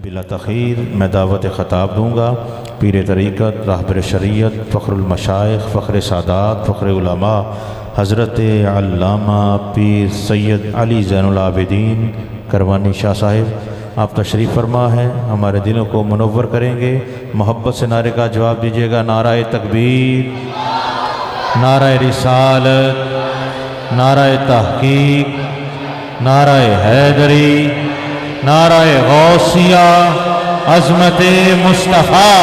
بلا تخیر میں دعوت خطاب دوں گا پیر طریقت، راہبر شریعت، فخر المشائخ، فخر سادات، فخر علماء حضرت علامہ پیر سید علی زین العابدین کروانی شاہ صاحب، آپ تشریف فرما ہیں، ہمارے دلوں کو منور کریں گے۔ محبت سے نعرے کا جواب دیجیے گا۔ نعرہ تکبیر، نعرہ رسالت، نعرہ تحقیق، نعرہ حیدری، نعرہ غوثیہ، عظمت مصطفیٰ،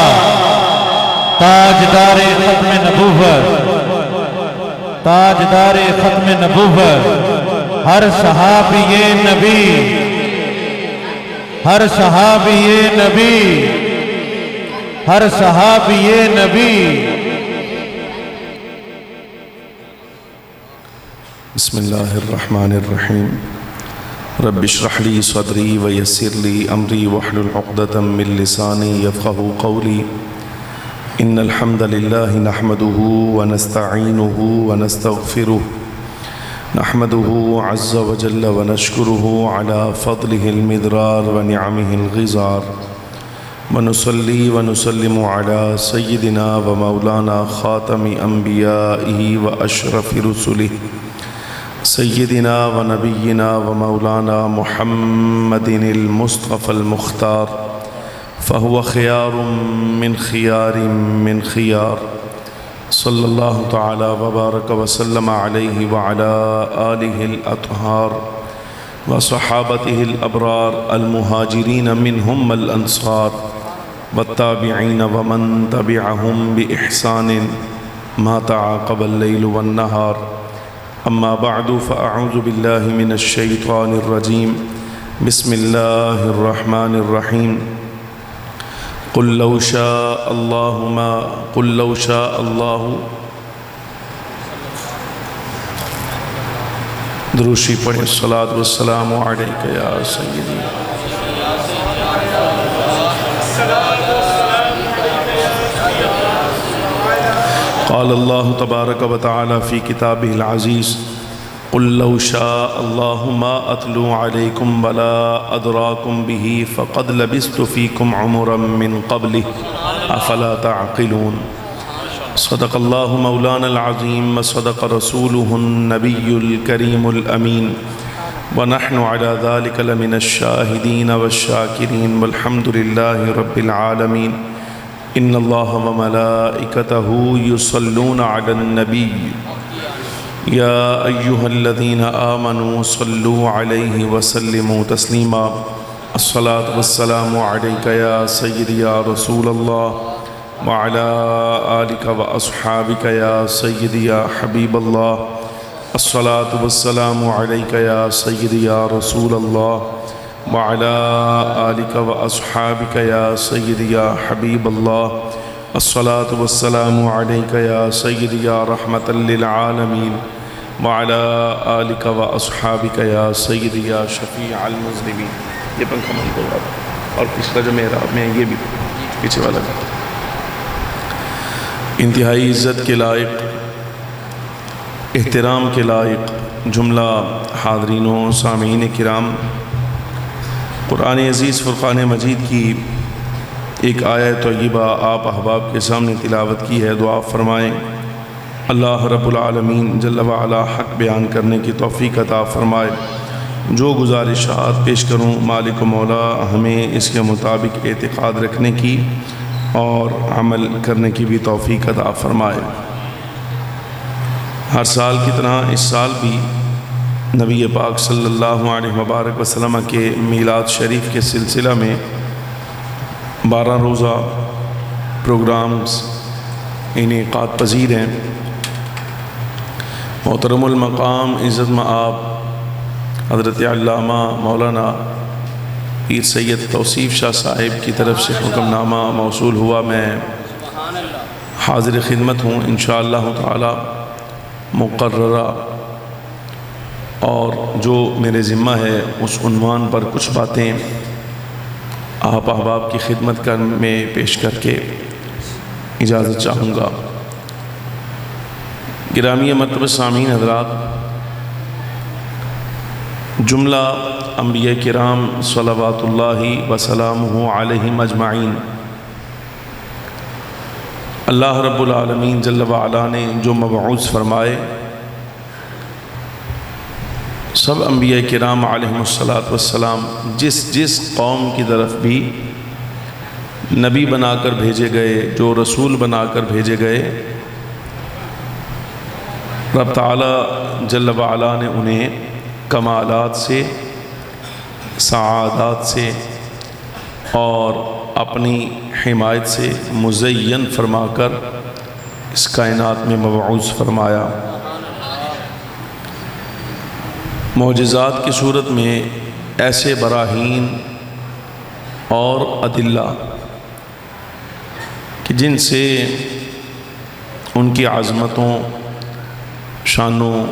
تاجدار ختم نبوت، تاجدار ختم نبوت، ہر صحابی نبی، ہر صحابی نبی، ہر صحابی نبی۔ بسم اللہ الرحمن الرحیم۔ رب اشرح لی صدری ویسر لی امری واحلل عقدۃ من لسانی یفقہوا قولی۔ ان الحمد للہ نحمده ونستعینه ونستغفره، نحمده عز وجل ونشکره على فضله المدرار ونعمه الغزار، ونصلی ونسلم على سیدنا ومولانا خاتم انبیائه واشرف رسله سیدنا و نبینا و مولانا محمد المصطفى المختار، فهو خيار من خيار من خيار، صلی اللہ تعالی وبارک وسلم علیہ وعلى آلہ الأطہار وصحابته الأبرار المہاجرین منهم الأنصار والتابعین ومن تبعهم بإحسان ما تعاقب الليل والنهار، اما بعد فاعوذ باللہ من الشیطان الرجیم، بسم اللہ الرحمن الرحیم۔ قل لو شاء اللہ دروشی پڑھیں۔ الصلاۃ والسلام علیک یا سیدی۔ قال اللہ تبارک و تعالی فی کتابہ العزیز، قل لو شاء اللہ ما اتلو علیکم ولا ادراکم بہ فقد لبثت فیکم عمرا من قبلہ افلا تعقلون۔ صدق اللہ مولانا العظیم وصدق رسولہ النبی الکریم الامین، ونحن علی ذلک لمن الشاہدین والشاکرین، والحمد للہ رب العالمین۔ ان اللہ وملائکتہ یصلون علی النبی یا ایہا الذین آمنوا صلوا علیہ وسلموا تسلیما۔ الصلاۃ والسلام علیک یا سیدی یا رسول اللہ، وعلی آلک واصحابک یا سیدی یا حبیب اللہ۔ الصلاۃ والسلام علیک یا سیدی یا رسول اللہ، وعلى آلك وأصحابك يا سيدي يا حبيب الله۔ الصلاة والسلام عليك يا سيدي يا رحمة للعالمين، وعلى آلك وأصحابك يا سيدي يا شفيع المذنبين۔ یہ پنکھا بند ہو رہا اور پچھلا جو محراب میں ہے یہ بھی پیچھے والا ہے۔ انتہائی عزت کے لائق، احترام کے لائق جملہ حاضرین و سامعین کرام، قرآن عزیز فرقان مجید کی ایک آیت طیبہ آپ احباب کے سامنے تلاوت کی ہے۔ دعا فرمائیں اللہ رب العالمین جل وعلا حق بیان کرنے کی توفیق عطا فرمائے۔ جو گزارشات پیش کروں مالک و مولا ہمیں اس کے مطابق اعتقاد رکھنے کی اور عمل کرنے کی بھی توفیق عطا فرمائے۔ ہر سال کی طرح اس سال بھی نبی پاک صلی اللہ علیہ وبارک وسلم کے میلاد شریف کے سلسلہ میں 12 روزہ پروگرامز انعقاد پذیر ہیں۔ محترم المقام عزت مآب حضرت علامہ مولانا پیر سید توصیف شاہ صاحب کی طرف سے حکم نامہ موصول ہوا، میں حاضر خدمت ہوں۔ انشاءاللہ تعالی مقررہ اور جو میرے ذمہ ہے اس عنوان پر کچھ باتیں آپ احباب کی خدمت میں پیش کر کے اجازت چاہوں گا۔ گرامی مرتبہ سامعین حضرات، جملہ انبیاء کرام صلوات اللہ وسلامہ علیہم اجمعین، اللہ رب العالمین جل وعلا نے جو مبعوث فرمائے، سب انبیاء کرام علیہم السلام جس قوم کی طرف بھی نبی بنا کر بھیجے گئے، جو رسول بنا کر بھیجے گئے، رب تعالی جل وعلا نے انہیں کمالات سے، سعادات سے اور اپنی حمایت سے مزین فرما کر اس کائنات میں مبعوث فرمایا۔ معجزات کی صورت میں ایسے براہین اور ادلہ کہ جن سے ان کی عظمتوں، شانوں،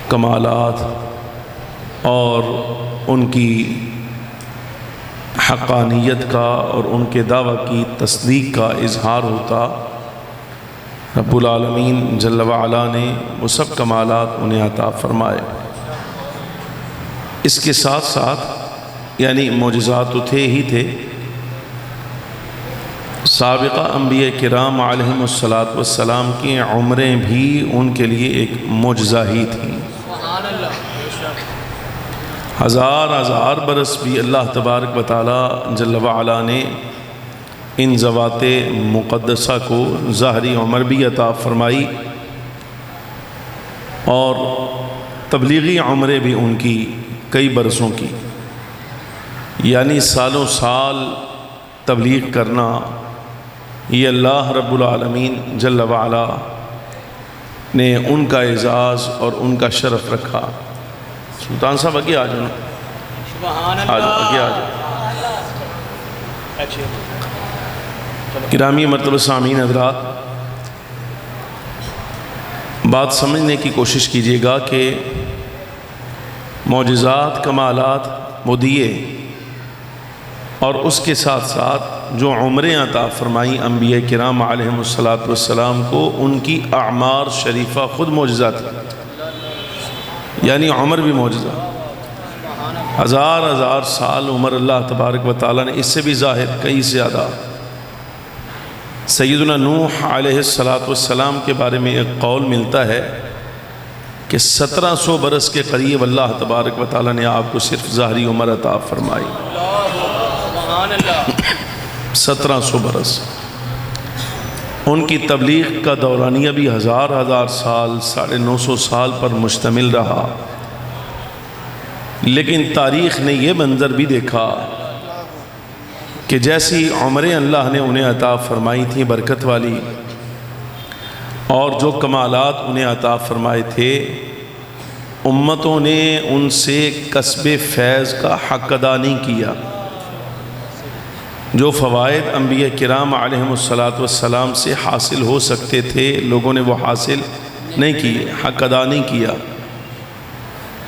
کمالات اور ان کی حقانیت کا اور ان کے دعویٰ کی تصدیق کا اظہار ہوتا، رب العالمین جل وعلا نے وہ سب کمالات انہیں عطا فرمائے۔ اس کے ساتھ ساتھ یعنی معجزات تو تھے ہی تھے، سابقہ انبیاء کرام علیہم السلام کی عمریں بھی ان کے لیے ایک معجزہ ہی تھیں۔ ہزار برس بھی اللہ تبارک و تعالی جل وعلا نے ان ذوات مقدسہ کو ظاہری عمر بھی عطا فرمائی اور تبلیغی عمریں بھی ان کی کئی برسوں کی، یعنی سالوں سال تبلیغ کرنا، یہ اللہ رب العالمین جل وعلا نے ان کا اعزاز اور ان کا شرف رکھا۔ سلطان صاحب آگے آ جاؤ نا، سبحان اللہ، آگے آ جاؤ۔ گرامی مرتبہ سامعین حضرات، بات سمجھنے کی کوشش کیجیے گا کہ معجزات، کمالات وہ دیے، اور اس کے ساتھ ساتھ جو عمریں عطا فرمائی انبیاء کرام علیہم السلام کو، ان کی اعمار شریفہ خود معجزہ تھی، یعنی عمر بھی معجزہ۔ ہزار سال عمر اللہ تبارک و تعالیٰ نے، اس سے بھی ظاہر کئی زیادہ۔ سیدنا نوح علیہ السلام کے بارے میں ایک قول ملتا ہے کہ 1700 برس کے قریب اللہ تبارک و تعالیٰ نے آپ کو صرف ظاہری عمر عطا فرمائی، 1700 برس۔ ان کی تبلیغ کا دورانیہ بھی ہزار سال، 950 سال پر مشتمل رہا، لیکن تاریخ نے یہ منظر بھی دیکھا کہ جیسی عمریں اللہ نے انہیں عطا فرمائی تھیں برکت والی، اور جو کمالات انہیں عطا فرمائے تھے، امتوں نے ان سے کسب فیض کا حق ادا نہیں کیا۔ جو فوائد انبیاء کرام علیہم السلام سے حاصل ہو سکتے تھے، لوگوں نے وہ حاصل نہیں کیے، حق ادا نہیں کیا۔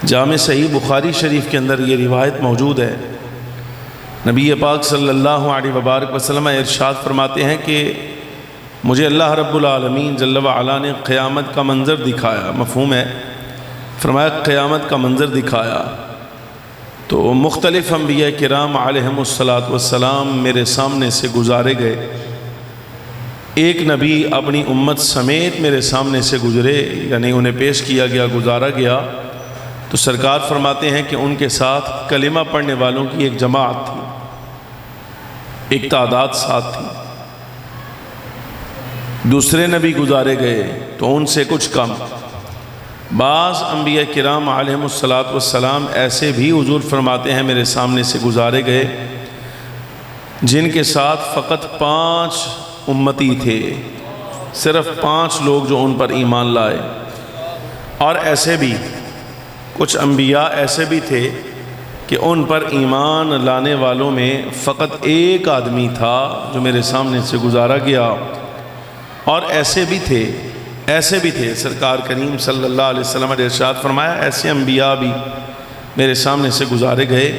جامع صحیح بخاری شریف کے اندر یہ روایت موجود ہے، نبی پاک صلی اللہ علیہ وبارک وسلم ارشاد فرماتے ہیں کہ مجھے اللہ رب العالمین جل وعلا نے قیامت کا منظر دکھایا، مفہوم ہے، فرمایا قیامت کا منظر دکھایا تو مختلف انبیاء کرام علیہم السلام میرے سامنے سے گزارے گئے۔ ایک نبی اپنی امت سمیت میرے سامنے سے گزرے، یعنی انہیں پیش کیا گیا، گزارا گیا، تو سرکار فرماتے ہیں کہ ان کے ساتھ کلمہ پڑھنے والوں کی ایک جماعت تھی، ایک تعداد ساتھ تھی۔ دوسرے نبی گزارے گئے تو ان سے کچھ کم۔ بعض انبیاء کرام علیہم السلام ایسے بھی حضور فرماتے ہیں میرے سامنے سے گزارے گئے جن کے ساتھ فقط 5 امتی تھے، صرف 5 لوگ جو ان پر ایمان لائے۔ اور ایسے بھی کچھ انبیاء ایسے بھی تھے کہ ان پر ایمان لانے والوں میں فقط ایک آدمی تھا جو میرے سامنے سے گزارا گیا۔ اور ایسے بھی تھے سرکار کریم صلی اللہ علیہ وسلم نے ارشاد فرمایا، ایسے انبیاء بھی میرے سامنے سے گزارے گئے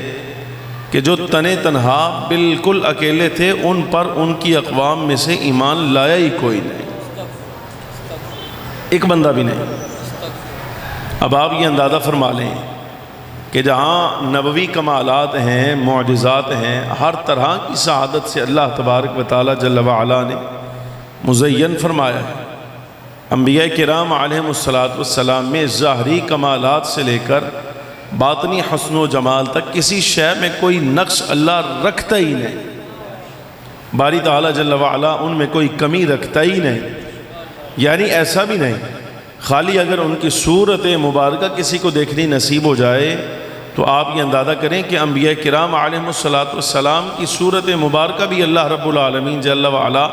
کہ جو تنہا بالکل اکیلے تھے، ان پر ان کی اقوام میں سے ایمان لایا ہی کوئی نہیں، ایک بندہ بھی نہیں۔ اب آپ یہ اندازہ فرما لیں کہ جہاں نبوی کمالات ہیں، معجزات ہیں، ہر طرح کی سعادت سے اللہ تبارک و تعالی جل وعلا نے مزین فرمایا ہے۔ انبیاء کرام علیہم السلام میں ظاہری کمالات سے لے کر باطنی حسن و جمال تک کسی شے میں کوئی نقص اللہ رکھتا ہی نہیں۔ باری تعالیٰ جل وعلا ان میں کوئی کمی رکھتا ہی نہیں، یعنی ایسا بھی نہیں خالی اگر ان کی صورت مبارکہ کسی کو دیکھنی نصیب ہو جائے تو آپ یہ اندازہ کریں کہ انبیاء کرام علیہم السلام کی صورت مبارکہ بھی اللہ رب العالمین جل وعلا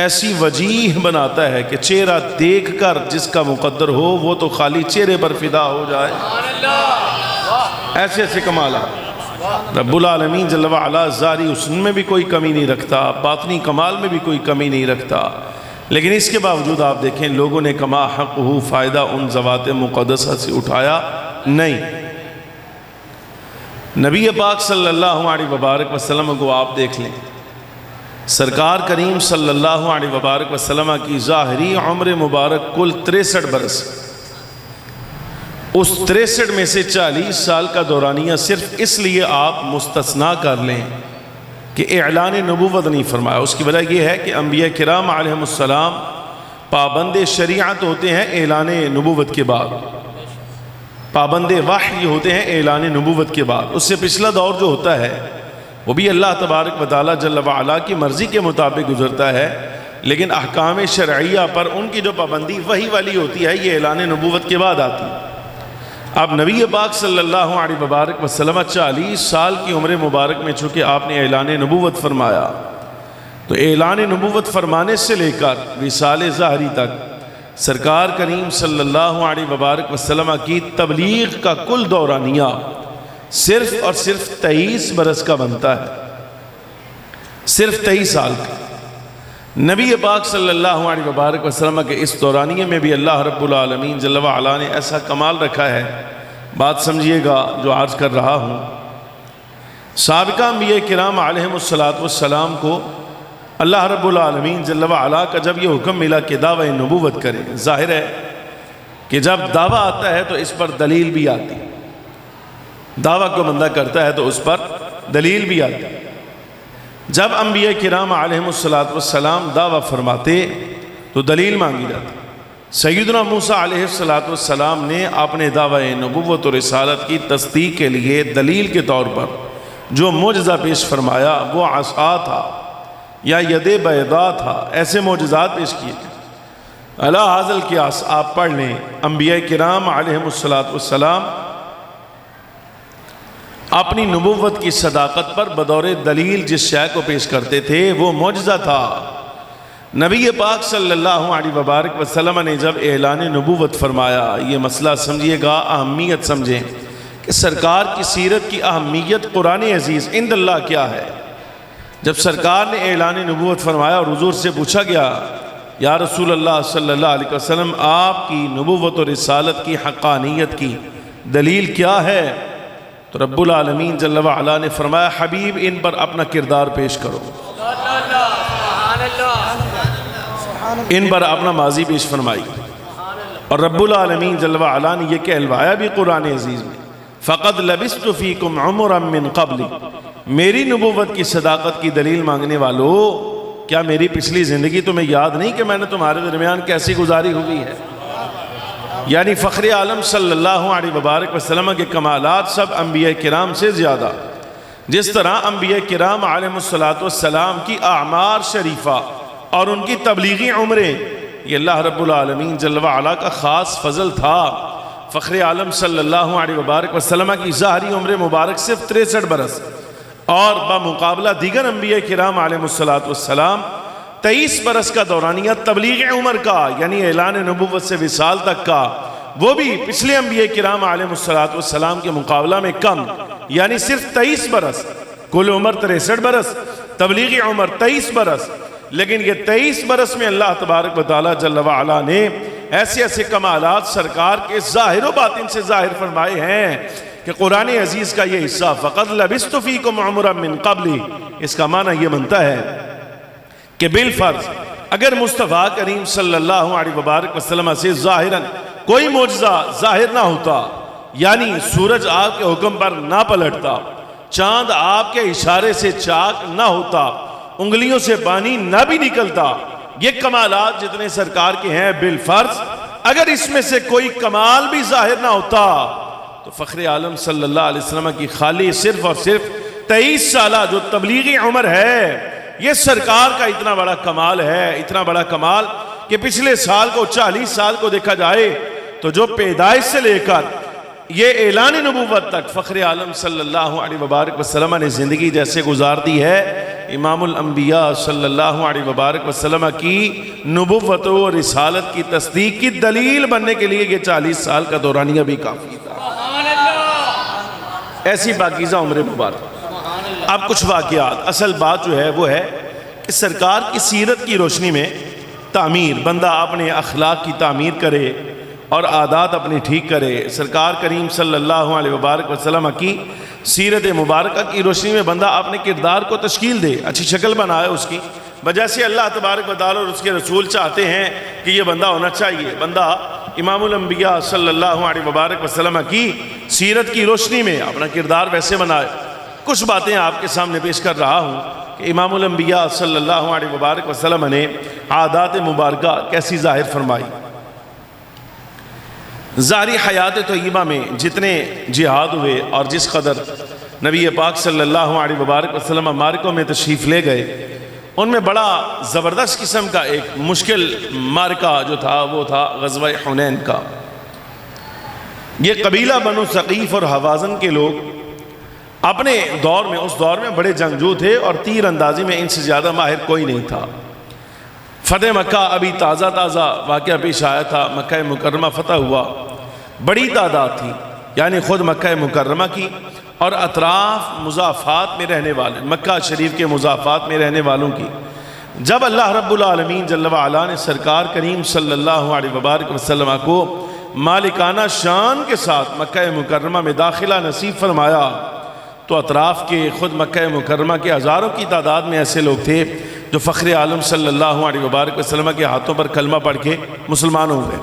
ایسی وجیح بناتا ہے کہ چہرہ دیکھ کر جس کا مقدر ہو وہ تو خالی چہرے پر فدا ہو جائے۔ ایسے ایسے کمالات رب العالمین جل وعلا ظاہری حسن میں بھی کوئی کمی نہیں رکھتا، باطنی کمال میں بھی کوئی کمی نہیں رکھتا، لیکن اس کے باوجود آپ دیکھیں لوگوں نے کما حق ہو فائدہ ان ذوات مقدسہ سے اٹھایا نہیں۔ نبی پاک صلی اللہ علیہ وبارک وسلم کو آپ دیکھ لیں، سرکار کریم صلی اللہ علیہ وبارک وسلم کی ظاہری عمر مبارک کل 63 برس، اس 63 میں سے 40 سال کا دورانیہ صرف اس لیے آپ مستثنا کر لیں کہ اعلان نبوت نہیں فرمایا۔ اس کی وجہ یہ ہے کہ انبیاء کرام علیہم السلام پابند شریعت ہوتے ہیں اعلان نبوت کے بعد، پابند وحی ہوتے ہیں اعلان نبوت کے بعد۔ اس سے پچھلا دور جو ہوتا ہے وہ بھی اللہ تبارک و تعالی جل وعلا کی مرضی کے مطابق گزرتا ہے، لیکن احکام شرعیہ پر ان کی جو پابندی وحی والی ہوتی ہے یہ اعلان نبوت کے بعد آتی ہے۔ اب نبی پاک صلی اللہ علیہ وبارک وسلم 40 سال کی عمر مبارک میں چونکہ آپ نے اعلان نبوت فرمایا، تو اعلان نبوت فرمانے سے لے کر وصال ظاہری تک سرکار کریم صلی اللہ علیہ وبارک وسلم کی تبلیغ کا کل دورانیہ صرف اور صرف 23 برس کا بنتا ہے، صرف 23 سال کا۔ نبی پاک صلی اللہ علیہ وبارک وسلم کے اس دورانیے میں بھی اللہ رب العالمین جل وعلا نے ایسا کمال رکھا ہے، بات سمجھیے گا جو عرض کر رہا ہوں۔ سابقہ انبیاء کرام علیہم السلام کو اللہ رب العالمین جل وعلا کا جب یہ حکم ملا کہ دعوی نبوت کریں، ظاہر ہے کہ جب دعویٰ آتا ہے تو اس پر دلیل بھی آتی، دعویٰ کو بندہ کرتا ہے تو اس پر دلیل بھی آتی۔ جب انبیاء کرام علیہم السلام دعویٰ فرماتے تو دلیل مانگی جاتی۔ سیدنا موسیٰ علیہ السلام نے اپنے دعوی نبوت اور رسالت کی تصدیق کے لیے دلیل کے طور پر جو معجزہ پیش فرمایا وہ عصا تھا یا ید بیضا تھا، ایسے معجزات پیش کیے تھے۔ علی ھذا القیاس آپ پڑھ لیں، انبیاء کرام علیہم السلام اپنی نبوت کی صداقت پر بطور دلیل جس شے کو پیش کرتے تھے وہ معجزہ تھا۔ نبی پاک صلی اللہ علیہ وبارک وسلم نے جب اعلان نبوت فرمایا، یہ مسئلہ سمجھیے گا، اہمیت سمجھیں کہ سرکار کی سیرت کی اہمیت قرآن عزیز عند اللہ کیا ہے۔ جب سرکار نے اعلان نبوت فرمایا اور حضور سے پوچھا گیا یا رسول اللہ صلی اللہ علیہ وسلم آپ کی نبوت اور رسالت کی حقانیت کی دلیل کیا ہے، تو رب العالمین جل وعلا نے فرمایا حبیب ان پر اپنا کردار پیش کرو، ان پر اپنا ماضی پیش فرمائی۔ اور رب العالمین جل وعلا نے یہ کہلوایا بھی قرآن عزیز میں فَقَدْ لَبِثْتُ فِيكُمْ عُمُرًا مِّن قَبْلِ، میری نبوت کی صداقت کی دلیل مانگنے والو، کیا میری پچھلی زندگی تمہیں یاد نہیں کہ میں نے تمہارے درمیان کیسی گزاری ہوئی ہے؟ یعنی فخر عالم صلی اللہ علیہ وبارک وسلم کے کمالات سب انبیاء کرام سے زیادہ، جس طرح انبیاء کرام علیہم السلام کی اعمار شریفہ اور ان کی تبلیغی عمریں یہ اللہ رب العالمین جل وعلا کا خاص فضل تھا۔ فخر عالم صلی اللہ علیہ وبارک وسلم کی ظاہری عمر مبارک صرف 63 برس اور بمقابلہ دیگر انبیاء کرام علیہم السلام 23 برس کا دورانیہ تبلیغ عمر کا، یعنی اعلان نبوت سے وصال تک کا، وہ بھی پچھلے انبیاء کرام علیہم السلام کے مقابلہ میں کم، یعنی صرف 23 برس، کل عمر 63 برس، تبلیغ عمر 23 برس، لیکن یہ 23 برس میں اللہ تبارک و تعالی جل وعلا نے ایسے ایسے کمالات سرکار کے ظاہر و باطن سے ظاہر فرمائے ہیں کہ قرآن عزیز کا یہ حصہ فَقَدْ لَبِثْتُ فِيكُمْ عُمُرًا مِّن قَبْلِ، اس کا معنی یہ بنتا ہے کہ بالفرض اگر مصطفیٰ کریم صلی اللہ علیہ وبارک وسلم سے ظاہراً کوئی معجزہ ظاہر نہ ہوتا یعنی سورج آپ کے حکم پر نہ پلٹتا، چاند آپ کے اشارے سے چاک نہ ہوتا، انگلیوں سے پانی نہ بھی نکلتا، یہ کمالات جتنے سرکار کے ہیں بالفرض، اگر اس میں سے کوئی کمال بھی ظاہر نہ ہوتا تو فخر عالم صلی اللہ علیہ وسلم کی خالی صرف اور صرف 23 سالہ جو تبلیغی عمر ہے، یہ سرکار کا اتنا بڑا کمال ہے، اتنا بڑا کمال کہ پچھلے سال کو 40 سال کو دیکھا جائے تو جو پیدائش سے لے کر یہ اعلان نبوت تک فخر عالم صلی اللہ علیہ وبارک وسلم نے زندگی جیسے گزار دی ہے، امام الانبیاء صلی اللہ علیہ وبارک وسلم کی نبوت و رسالت کی تصدیق کی دلیل بننے کے لیے یہ 40 سال کا دورانیہ بھی کافی تھا۔ ایسی پاکیزہ عمر مبارک۔ اب کچھ واقعات، اصل بات جو ہے وہ ہے کہ سرکار کی سیرت کی روشنی میں تعمیر، بندہ اپنے اخلاق کی تعمیر کرے اور عادات اپنی ٹھیک کرے۔ سرکار کریم صلی اللہ علیہ وبارک وسلم کی سیرت مبارکہ کی روشنی میں بندہ اپنے کردار کو تشکیل دے، اچھی شکل بنائے اس کی، وجہ سے اللہ تبارک و تعالی اور اس کے رسول چاہتے ہیں کہ یہ بندہ ہونا چاہیے۔ بندہ امام الانبیاء صلی اللہ علیہ وبارک وسلم کی سیرت کی روشنی میں اپنا کردار ویسے بنائے۔ کچھ باتیں آپ کے سامنے پیش کر رہا ہوں کہ امام الانبیاء صلی اللہ علیہ وبارک وسلم نے عادات مبارکہ کیسی ظاہر فرمائی۔ ظاہری حیات طیبہ میں جتنے جہاد ہوئے اور جس قدر نبی پاک صلی اللہ علیہ وبارک وسلم معرکوں میں تشریف لے گئے، ان میں بڑا زبردست قسم کا ایک مشکل معرکہ جو تھا وہ تھا غزوہ حنین کا۔ یہ قبیلہ بنو ثقیف اور حوازن کے لوگ اپنے دور میں، اس دور میں بڑے جنگجو تھے اور تیر اندازی میں ان سے زیادہ ماہر کوئی نہیں تھا۔ فتح مکہ ابھی تازہ واقعہ پیش آیا تھا، مکہ مکرمہ فتح ہوا، بڑی تعداد تھی، یعنی خود مکہ مکرمہ کی اور اطراف مضافات میں رہنے والے، مکہ شریف کے مضافات میں رہنے والوں کی۔ جب اللہ رب العالمین جل وعلا نے سرکار کریم صلی اللہ علیہ وبارک وسلم کو مالکانہ شان کے ساتھ مکہ مکرمہ میں داخلہ نصیب فرمایا تو اطراف کے خود مکہ مکرمہ کے ہزاروں کی تعداد میں ایسے لوگ تھے جو فخر عالم صلی اللہ علیہ وبارک وسلم کے ہاتھوں پر کلمہ پڑھ کے مسلمان ہو گئے۔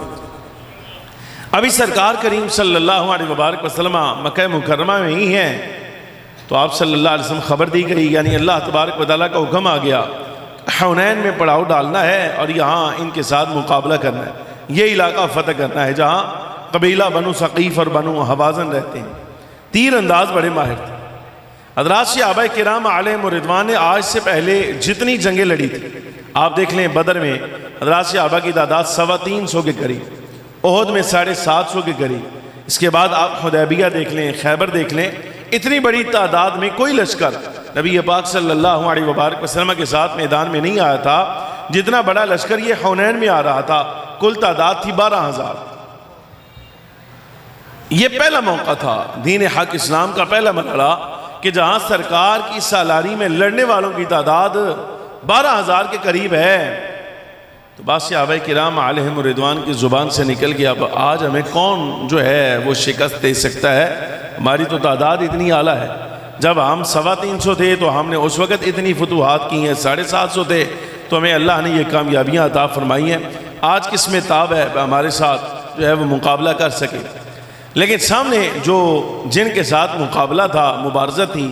ابھی سرکار کریم صلی اللہ علیہ وبارک وسلم مکہ مکرمہ میں ہی ہیں تو آپ صلی اللہ علیہ وسلم خبر دی گئی، یعنی اللہ تبارک و تعالیٰ کا حکم آ گیا، حنین میں پڑاؤ ڈالنا ہے اور یہاں ان کے ساتھ مقابلہ کرنا ہے، یہ علاقہ فتح کرنا ہے جہاں قبیلہ بنو ثقیف اور بنو حوازن رہتے ہیں۔ تیر انداز بڑے ماہر تھے۔ حضرات صحابہ کرام علیہم رضوان نے آج سے پہلے جتنی جنگیں لڑی تھی، آپ دیکھ لیں بدر میں حضرات صحابہ کی تعداد 350 کے قریب، احد میں 750 کے قریب، اس کے بعد آپ حدیبیہ دیکھ لیں، خیبر دیکھ لیں، اتنی بڑی تعداد میں کوئی لشکر نبی پاک صلی اللہ علیہ وبارک وسلم کے ساتھ میدان میں نہیں آیا تھا جتنا بڑا لشکر یہ حنین میں آ رہا تھا۔ کل تعداد تھی 12,000۔ یہ پہلا موقع تھا دین حق اسلام کا، پہلا مرحلہ کہ جہاں سرکار کی سالاری میں لڑنے والوں کی تعداد 12,000 کے قریب ہے۔ تو بعض صحابہ کرام علیہم رضوان کی زبان سے نکل گیا، اب آج ہمیں کون جو ہے وہ شکست دے سکتا ہے، ہماری تو تعداد اتنی اعلیٰ ہے۔ جب ہم 350 تھے تو ہم نے اس وقت اتنی فتوحات کی ہیں، 750 تھے تو ہمیں اللہ نے یہ کامیابیاں عطا فرمائی ہیں، آج کس میں تاب ہے ہمارے ساتھ جو ہے وہ مقابلہ کر سکے۔ لیکن سامنے جو جن کے ساتھ مقابلہ تھا، مبارزہ تھی،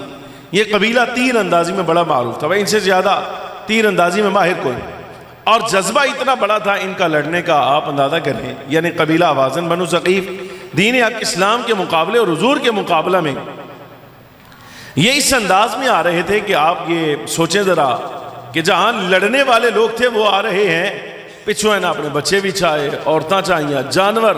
یہ قبیلہ تیر اندازی میں بڑا معروف تھا، ان سے زیادہ تیر اندازی میں ماہر کوئی، اور جذبہ اتنا بڑا تھا ان کا لڑنے کا، آپ اندازہ کریں، یعنی قبیلہ حوازن بنو ثقیف دین حق اسلام کے مقابلے اور حضور کے مقابلہ میں یہ اس انداز میں آ رہے تھے کہ آپ یہ سوچیں ذرا کہ جہاں لڑنے والے لوگ تھے وہ آ رہے ہیں، پچھو ہے نا اپنے بچے بھی چاہے، عورتیں چاہیے، جانور،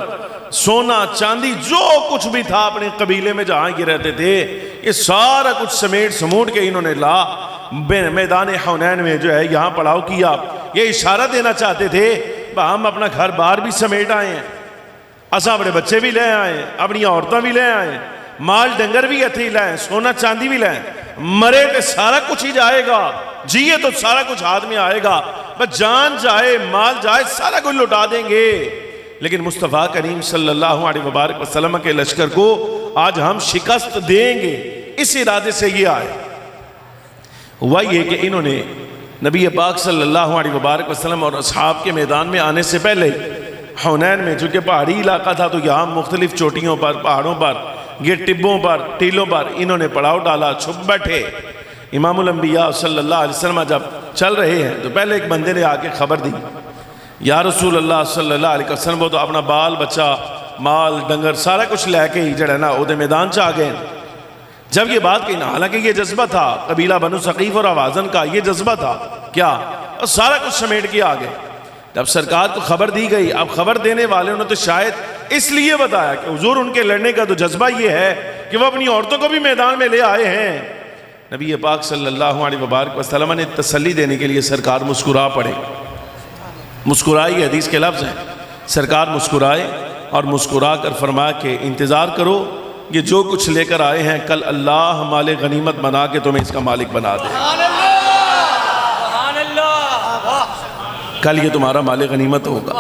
سونا چاندی جو کچھ بھی تھا اپنے قبیلے میں جہاں یہ رہتے تھے، یہ سارا کچھ سمیٹ کے انہوں نے لا میدان حنین میں جو ہے یہاں پڑاؤ کیا۔ یہ اشارہ دینا چاہتے تھے ہم اپنا گھر بار بھی سمیٹ آئے ہیں، اساں اپنے بچے بھی لے آئے ہیں، اپنی عورتیں بھی لے آئے ہیں، مال ڈنگر بھی اتھی لائیں، سونا چاندی بھی لائیں، مرے تو سارا کچھ ہی جائے گا، جیے تو سارا کچھ ہاتھ میں آئے گا، بس جان جائے مال جائے سارا کچھ لٹا دیں گے۔ لیکن مصطفیٰ کریم صلی اللہ علیہ وبارک وسلم کے لشکر کو آج ہم شکست دیں گے، اس ارادے سے یہ آئے۔ ہوا یہ کہ انہوں نے نبی پاک صلی اللہ علیہ وبارک وسلم اور اصحاب کے میدان میں آنے سے پہلے حنین میں، چونکہ پہاڑی علاقہ تھا تو یہاں مختلف چوٹیوں پر، پہاڑوں پر، یہ ٹبوں پر، ٹیلوں پر انہوں نے پڑاؤ ڈالا، چھپ بیٹھے۔ امام الانبیاء صلی اللہ علیہ وسلم جب چل رہے ہیں تو پہلے ایک بندے نے آ کے خبر دی، یا رسول اللہ صلی اللہ علیہ وسلم، وہ تو اپنا بال بچہ، مال ڈنگر سارا کچھ لے کے ہی جڑا نا وہ میدان چ آ گئے۔ جب یہ بات کہی نا، حالانکہ یہ جذبہ تھا قبیلہ بنو ثقیف اور حوازن کا، یہ جذبہ تھا کیا، اور سارا کچھ سمیٹ کے آ گئے۔ جب سرکار کو خبر دی گئی، اب خبر دینے والے نے تو شاید اس لیے بتایا کہ حضور ان کے لڑنے کا تو جذبہ یہ ہے کہ وہ اپنی عورتوں کو بھی میدان میں لے آئے ہیں۔ نبی پاک صلی اللہ علیہ وبارک وسلم نے تسلی دینے کے لیے سرکار مسکرا پڑے، مسکرائی حدیث کے لفظ ہیں، سرکار مسکرائے اور مسکرا کر فرمایا کہ انتظار کرو، یہ جو کچھ لے کر آئے ہیں کل اللہ مال غنیمت بنا کے تمہیں اس کا مالک بنا دے، کل یہ تمہارا مال غنیمت ہوگا۔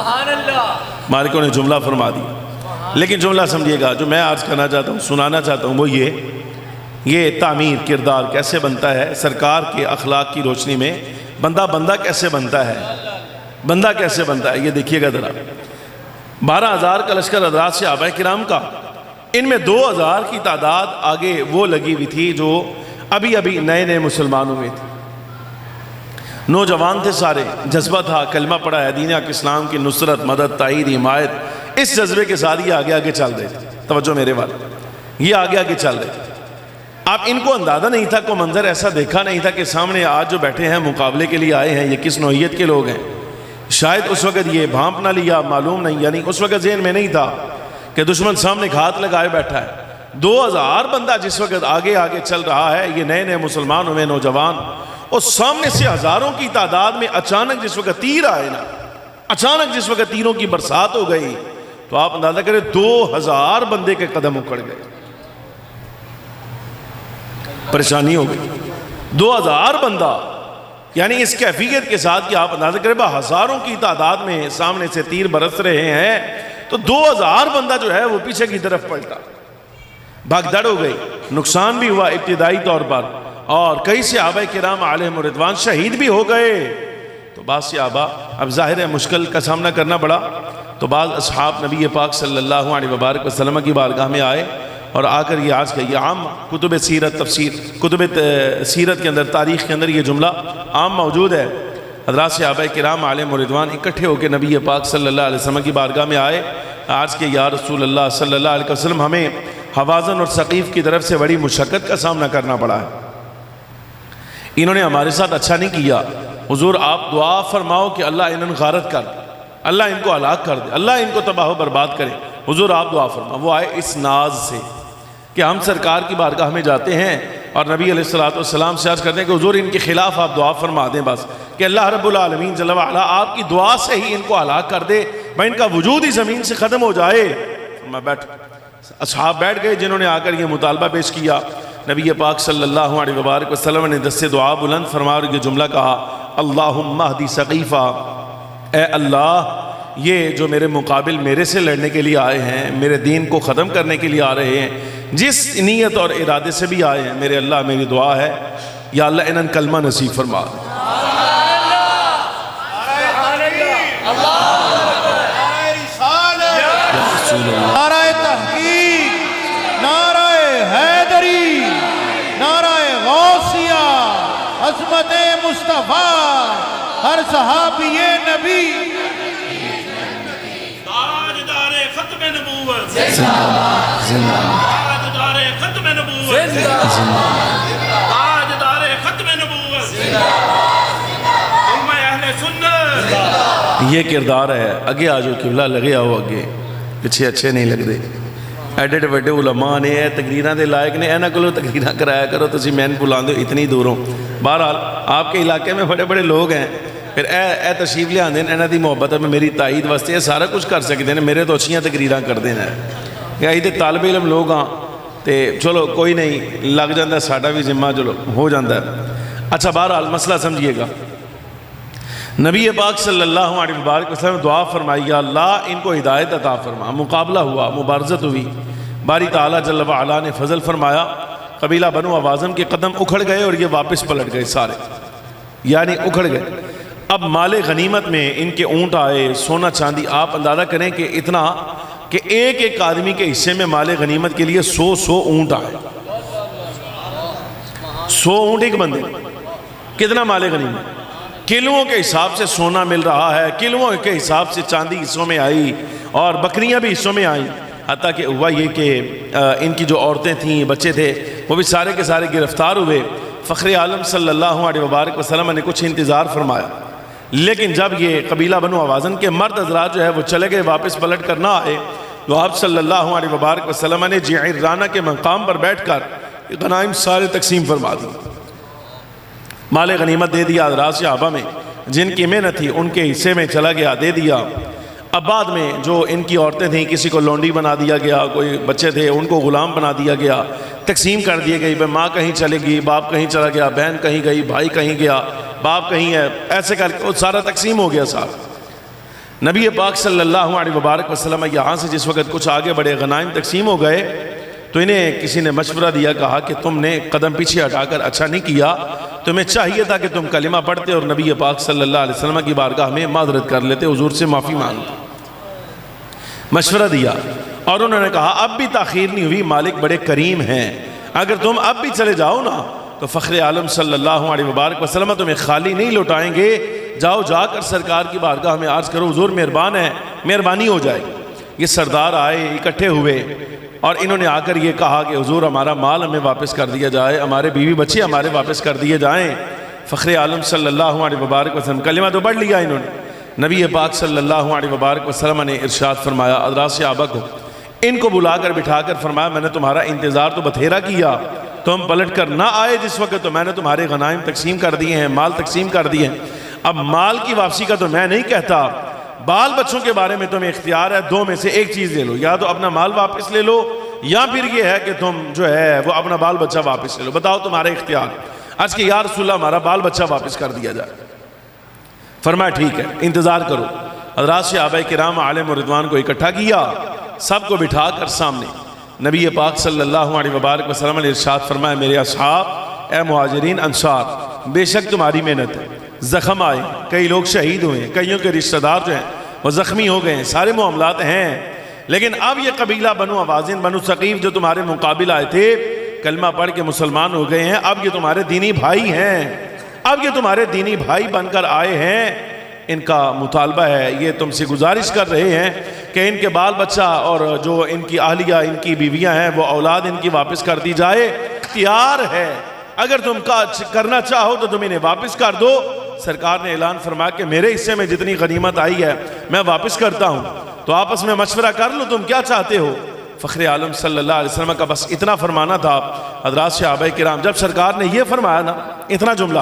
مالکوں نے جملہ فرما دیا، لیکن جملہ سمجھیے گا جو میں عرض کرنا چاہتا ہوں، سنانا چاہتا ہوں، وہ یہ تعمیر کردار کیسے بنتا ہے سرکار کے اخلاق کی روشنی میں، بندہ کیسے بنتا ہے، بندہ کیسے بنتا ہے، یہ دیکھیے گا ذرا۔ 12,000 کا لشکر حضرات صحابہ کرام کا، ان میں 2,000 کی تعداد آگے وہ لگی ہوئی تھی جو ابھی نئے مسلمان ہوئے تھے، نوجوان تھے سارے، جذبہ تھا، کلمہ پڑھا ہے، دین حق اسلام کی نصرت، مدد، تائید، حمایت، اس جذبے کے ساتھ یہ آگے چل رہے تھے۔ توجہ میرے والے، یہ آگے چل رہے تھے۔ اب ان کو اندازہ نہیں تھا، کوئی منظر ایسا دیکھا نہیں تھا کہ سامنے آج جو بیٹھے ہیں مقابلے کے لیے آئے ہیں یہ کس نوعیت کے لوگ ہیں۔ شاید اس وقت یہ بھانپ نہ لیا، معلوم نہیں، یعنی اس وقت ذہن میں نہیں تھا کہ دشمن سامنے ہاتھ لگائے بیٹھا ہے۔ 2,000 بندہ جس وقت آگے چل رہا ہے، یہ نئے مسلمان ہوئے نوجوان، اور سامنے سے ہزاروں کی تعداد میں اچانک جس وقت تیر آئے نا، اچانک جس وقت تیروں کی برسات ہو گئی تو آپ اندازہ کریں 2,000 بندے کے قدم اکھڑ گئے، پریشانی ہو گئی۔ 2,000 بندہ، یعنی اس کیفیت کے ساتھ کہ آپ اندازہ کریں ہزاروں کی تعداد میں سامنے سے تیر برس رہے ہیں، تو 2,000 بندہ جو ہے وہ پیچھے کی طرف پلٹا، بھاگ دڑ ہو گئی، نقصان بھی ہوا ابتدائی طور پر، اور کئی صحابہ کرام علیہم رضوان شہید بھی ہو گئے۔ تو بعض صحابہ، اب ظاہر ہے مشکل کا سامنا کرنا پڑا، تو بعض اصحاب نبی پاک صلی اللہ علیہ وبارک وسلم کی بارگاہ میں آئے اور آ کر یہ آج کا یہ عام کتب سیرت، تفسیر، کتب سیرت کے اندر، تاریخ کے اندر یہ جملہ عام موجود ہے۔ حضرات صحابہ کرام علیہم رضوان اکٹھے ہو کے نبی پاک صلی اللہ علیہ وسلم کی بارگاہ میں آئے، آج کے یا رسول اللہ صلی اللہ علیہ وسلم، ہمیں حوازن اور ثقیف کی طرف سے بڑی مشقت کا سامنا کرنا پڑا ہے، انہوں نے ہمارے ساتھ اچھا نہیں کیا، حضور آپ دعا فرماؤ کہ اللہ انہوں نے غارت کر دے، اللہ ان کو ہلاک کر دے، اللہ ان کو تباہ و برباد کرے، حضور آپ دعا فرماؤ۔ وہ آئے اس ناز سے کہ ہم سرکار کی بارگاہ میں جاتے ہیں اور نبی علیہ السلام سے عرض کرتے ہیں کہ حضور ان کے خلاف آپ دعا فرما دیں، بس کہ اللہ رب العالمین جل وعلا آپ کی دعا سے ہی ان کو ہلاک کر دے، بھائی ان کا وجود ہی زمین سے ختم ہو جائے۔ میں اصحاب بیٹھ گئے جنہوں نے آ کر یہ مطالبہ پیش کیا۔ نبی پاک صلی اللہ علیہ وبارک وسلم نے دست دعا بلند فرما اور یہ جملہ کہا، اللہم اہدی ثقیفہ، اے اللہ یہ جو میرے مقابل میرے سے لڑنے کے لیے آئے ہیں، میرے دین کو ختم کرنے کے لیے آ رہے ہیں، جس نیت اور ارادے سے بھی آئے ہیں، میرے اللہ میری دعا ہے یا اللہ انہاں کلمہ نصیب فرما دے۔ نعرہ تحقیق، نعرہ حیدری، نعرہ غوثیہ، عظمت مصطفیٰ، ہر صحابی نبی، تاجدار ختم نبوت، زندہ تاجدار ختم نبوت، تاجدار ختم نبوت، امہ اہل سنت۔ یہ کردار ہے۔ اگے آجو قبلہ لگے آؤ، اگے پیچھے اچھے نہیں لگ دے۔ ایڈے وڈے علماء نے اے تقریراں دے لائق نے، اینا کلو تقریراں کرایا کرو، تسی مین بلاندے ہو اتنی دوروں۔ بہرحال آپ کے علاقے میں بڑے بڑے لوگ ہیں، پھر اے تشریف لے آندے اینا دی محبت میں میری تائید واسطے یہ سارا کچھ کر سکتے ہیں، میرے تو اچھیاں تقریراں کر دینا ہے کہ آئی دے طالب علم لوگ ہاں تے چلو کوئی نہیں، لگ جاندہ ہے ساڑھا بھی ذمہ چلو ہو جاندہ ہے۔ اچھا بہرحال مسئلہ سمجھیے گا، نبی پاک صلی اللہ علیہ وسلم دعا فرمائی یا اللہ ان کو ہدایت عطا فرما۔ مقابلہ ہوا، مبارزت ہوئی، باری تعالیٰ جل وعلا نے فضل فرمایا، قبیلہ بنو حوازن کے قدم اکھڑ گئے اور یہ واپس پلٹ گئے سارے، یعنی اکھڑ گئے۔ اب مال غنیمت میں ان کے اونٹ آئے، سونا چاندی، آپ اندازہ کریں کہ اتنا کہ ایک ایک آدمی کے حصے میں مال غنیمت کے لیے 100 اونٹ آئے، 100 اونٹ ایک بندے، کتنا مال غنیمت؟ کلوؤں کے حساب سے سونا مل رہا ہے، کلوؤں کے حساب سے چاندی حصوں میں آئی اور بکریاں بھی حصوں میں آئیں، حتیٰ کہ ہوا یہ کہ ان کی جو عورتیں تھیں، بچے تھے، وہ بھی سارے کے سارے گرفتار ہوئے۔ فخر عالم صلی اللہ علیہ وبارک وسلم نے کچھ انتظار فرمایا، لیکن جب یہ قبیلہ بنو اوازن کے مرد حضرات جو ہے وہ چلے گئے، واپس پلٹ کر نہ آئے، تو آپ صلی اللہ علیہ وبارک وسلم نے جعرانہ کے مقام پر بیٹھ کر غنائم سارے تقسیم فرما دی، مال غنیمت دے دیا حضرات صحابہ میں، جن کی محنت تھی ان کے حصے میں چلا گیا، دے دیا۔ اب بعد میں جو ان کی عورتیں تھیں، کسی کو لونڈی بنا دیا گیا، کوئی بچے تھے ان کو غلام بنا دیا گیا، تقسیم کر دیے گئی، ماں کہیں چلے گئی، باپ کہیں چلا گیا، بہن کہیں گئی، بھائی کہیں گیا، باپ کہیں ہے، ایسے کر کے سارا تقسیم ہو گیا صاحب۔ نبی پاک صلی اللہ علیہ وبارک وسلم یہاں سے جس وقت کچھ آگے بڑے، غنائم تقسیم ہو گئے، تو انہیں کسی نے مشورہ دیا، کہا کہ تم نے قدم پیچھے ہٹا کر اچھا نہیں کیا، تمہیں چاہیے تھا کہ تم کلمہ پڑھتے اور نبی پاک صلی اللہ علیہ وسلم کی بارگاہ میں معذرت کر لیتے، حضور سے معافی مانگتے۔ مشورہ دیا اور انہوں نے کہا اب بھی تاخیر نہیں ہوئی، مالک بڑے کریم ہیں، اگر تم اب بھی چلے جاؤ نا تو فخر عالم صلی اللہ علیہ وبارک وسلم تمہیں خالی نہیں لوٹائیں گے، جاؤ جا کر سرکار کی بارگاہ میں عرض کرو حضور مہربان ہے، مہربانی ہو جائے گی۔ یہ سردار آئے، اکٹھے ہوئے اور انہوں نے آ کر یہ کہا کہ حضور ہمارا مال ہمیں واپس کر دیا جائے، ہمارے بیوی بچے ہمارے واپس کر دیے جائیں۔ فخر عالم صلی اللہ علیہ وبارک وسلم کلمہ تو پڑھ لیا انہوں نے، نبی پاک صلی اللہ علیہ وبارک وسلم نے ارشاد فرمایا حضرات صحابہ کو، ان کو بلا کر بٹھا کر فرمایا میں نے تمہارا انتظار تو بتھیرا کیا، تم پلٹ کر نہ آئے جس وقت، تو میں نے تمہارے غنائم تقسیم کر دیے ہیں، مال تقسیم کر دیے ہیں، اب مال کی واپسی کا تو میں نہیں کہتا، بال بچوں کے بارے میں تمہیں اختیار ہے، دو میں سے ایک چیز لے لو، یا تو اپنا مال واپس لے لو یا پھر یہ ہے کہ تم جو ہے وہ اپنا بال بچہ واپس لے لو، بتاؤ تمہارا اختیار۔ عرض کہ یا رسول اللہ ہمارا بال بچہ واپس کر دیا جائے۔ فرمایا ٹھیک ہے انتظار کرو۔ حضرات صحابہ کرام عالم و رضوان کو اکٹھا کیا، سب کو بٹھا کر سامنے نبی پاک صلی اللہ علیہ وبارک وسلم نے ارشاد فرمایا میرے اصحاب، اے مہاجرین انصار، بے شک تمہاری محنت ہے، زخم آئے، کئی لوگ شہید ہوئے، کئیوں کے رشتہ دار جو ہیں وہ زخمی ہو گئے ہیں، سارے معاملات ہیں، لیکن اب یہ قبیلہ بنو اوازن بنو ثقیف جو تمہارے مقابل آئے تھے کلمہ پڑھ کے مسلمان ہو گئے ہیں، اب یہ تمہارے دینی بھائی ہیں، اب یہ تمہارے دینی بھائی بن کر آئے ہیں، ان کا مطالبہ ہے، یہ تم سے گزارش کر رہے ہیں کہ ان کے بال بچہ اور جو ان کی اہلیہ ان کی بیویاں ہیں وہ اولاد ان کی واپس کر دی جائے، اختیار ہے، اگر تم کرنا چاہو تو تم انہیں واپس کر دو۔ سرکار نے اعلان فرمایا کہ میرے حصے میں جتنی غنیمت آئی ہے میں واپس کرتا ہوں، تو آپس میں مشورہ کر لو تم کیا چاہتے ہو۔ فخر عالم صلی اللہ علیہ وسلم کا بس اتنا فرمانا تھا۔ حضرات صحابہ کرام جب سرکار نے یہ فرمایا نا اتنا جملہ،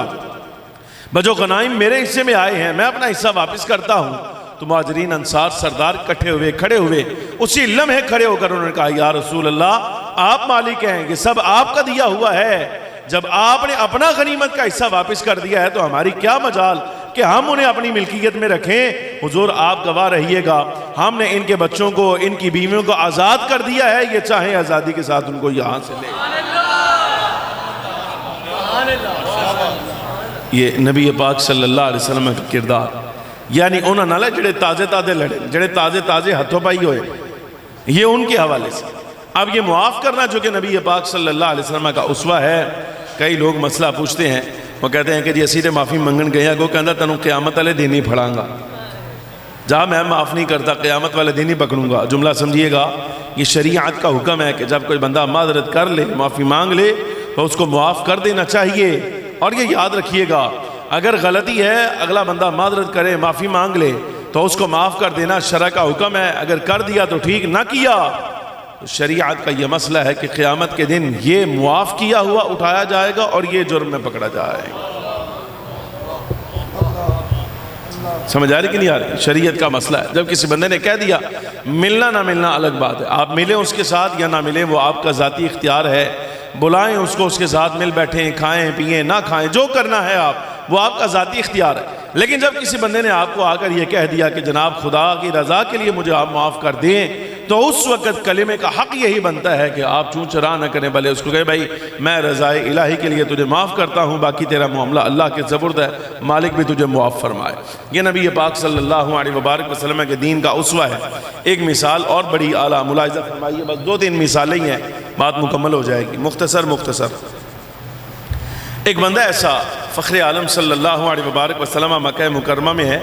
بجو غنائم میرے حصے میں آئے ہیں میں اپنا حصہ واپس کرتا ہوں، تو مہاجرین انصار سردار کٹھے ہوئے کھڑے ہوئے، اسی لمحے کھڑے ہو کر انہوں نے کہا یا رسول اللہ آپ مالک ہیں، یہ سب آپ کا دیا ہوا ہے، جب آپ نے اپنا غنیمت کا حصہ واپس کر دیا ہے تو ہماری کیا مجال کہ ہم انہیں اپنی ملکیت میں رکھیں۔ حضور آپ گواہ رہیے گا، ہم نے ان کے بچوں کو ان کی بیویوں کو آزاد کر دیا ہے، یہ چاہیں آزادی کے ساتھ ان کو یہاں سے لے۔ یہ نبی پاک صلی اللہ علیہ وسلم کا کردار، یعنی انہوں نے جڑے تازے تازے لڑے، جڑے تازے تازے ہتھوں پائی ہوئے، یہ ان کے حوالے سے۔ اب یہ معاف کرنا جو کہ نبی پاک صلی اللہ علیہ وسلم کا اسوہ ہے، کئی لوگ مسئلہ پوچھتے ہیں، وہ کہتے ہیں کہ جی اسی تے معافی منگن گیا کو کہندا تنوں قیامت والے دن ہی پھڑاں گا، جہاں میں معاف نہیں کرتا قیامت والے دن ہی پکڑوں گا۔ جملہ سمجھیے گا، یہ شریعت کا حکم ہے کہ جب کوئی بندہ معذرت کر لے، معافی مانگ لے تو اس کو معاف کر دینا چاہیے، اور یہ یاد رکھیے گا اگر غلطی ہے اگلا بندہ معذرت کرے معافی مانگ لے تو اس کو معاف کر دینا شرع کا حکم ہے، اگر کر دیا تو ٹھیک، نہ کیا تو شریعت کا یہ مسئلہ ہے کہ قیامت کے دن یہ معاف کیا ہوا اٹھایا جائے گا اور یہ جرم میں پکڑا جائے گا۔ سمجھ آ رہی کہ نہیں آ رہی؟ شریعت کا مسئلہ ہے۔ جب کسی بندے نے کہہ دیا ملنا نہ ملنا الگ بات ہے، آپ ملیں اس کے ساتھ یا نہ ملیں وہ آپ کا ذاتی اختیار ہے، بلائیں اس کو، اس کے ساتھ مل بیٹھیں، کھائیں پئیں نہ کھائیں، جو کرنا ہے آپ وہ آپ کا ذاتی اختیار ہے۔ لیکن جب کسی بندے نے آپ کو آ کر یہ کہہ دیا کہ جناب خدا کی رضا کے لیے مجھے آپ معاف کر دیں، تو اس وقت کلمے کا حق یہی بنتا ہے کہ آپ چون چرا نہ کریں، بلے اس کو کہے بھائی میں رضائے الہی کے لیے تجھے معاف کرتا ہوں، باقی تیرا معاملہ اللہ کے سپرد ہے، مالک بھی تجھے معاف فرمائے۔ یہ نبی پاک صلی اللہ علیہ وبارک وسلم کے دین کا اسوہ ہے۔ ایک مثال اور بڑی اعلیٰ، ملاحظہ فرمائیے، بس 2-3 مثالیں ہی ہیں، بات مکمل ہو جائے گی، مختصر۔ ایک بندہ ایسا فخر عالم صلی اللہ علیہ وبارک وسلم مکہ مکرمہ میں ہے،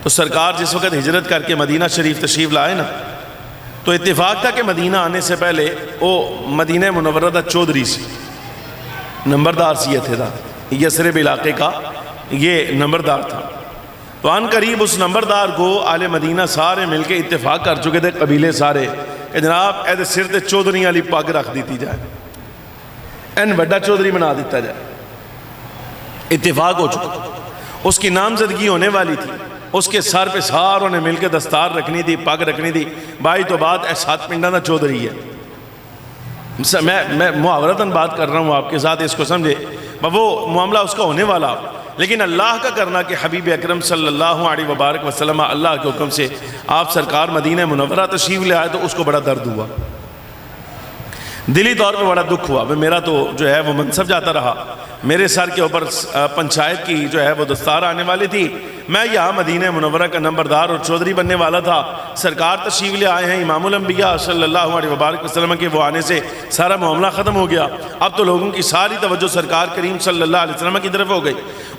تو سرکار جس وقت ہجرت کر کے مدینہ شریف تشریف لائے نا، تو اتفاق تھا کہ مدینہ آنے سے پہلے وہ مدینہ منورہ تھا چودھری سے، نمبردار سیت تھا، یثرب علاقے کا یہ نمبردار تھا۔ تو عن قریب اس نمبردار کو اہل مدینہ سارے مل کے اتفاق کر چکے تھے، قبیلے سارے، کہ جناب ایسے سر تے چودھری والی پگ رکھ دیتی جائے، این بڑا چودھری بنا دیتا جائے۔ اتفاق ہو چکا، اس کی نامزدگی ہونے والی تھی، اس کے سر پہ ساروں نے مل کے دستار رکھنی تھی، پگ رکھنی تھی۔ بھائی تو بات اے 7 پنڈا دا چودھری ہے، میں محاورتاً بات کر رہا ہوں آپ کے ساتھ، اس کو سمجھے، وہ معاملہ اس کا ہونے والا، لیکن اللہ کا کرنا کہ حبیب اکرم صلی اللہ علیہ وبارک وسلم اللہ کے حکم سے آپ سرکار مدینہ منورہ تشریف لے آئے، تو اس کو بڑا درد ہوا، دلی طور پہ بڑا دکھ ہوا۔ میرا تو جو ہے وہ منصب جاتا رہا، میرے سر کے اوپر پنچایت کی جو ہے وہ دستار آنے والی تھی، میں یہاں مدینہ منورہ کا نمبردار اور چودھری بننے والا تھا۔ سرکار تشریف لے آئے ہیں، امام الانبیاء صلی اللہ علیہ وبارک وسلم کے وہ آنے سے سارا معاملہ ختم ہو گیا۔ اب تو لوگوں کی ساری توجہ سرکار کریم صلی اللہ علیہ وسلم کی طرف ہو گئی۔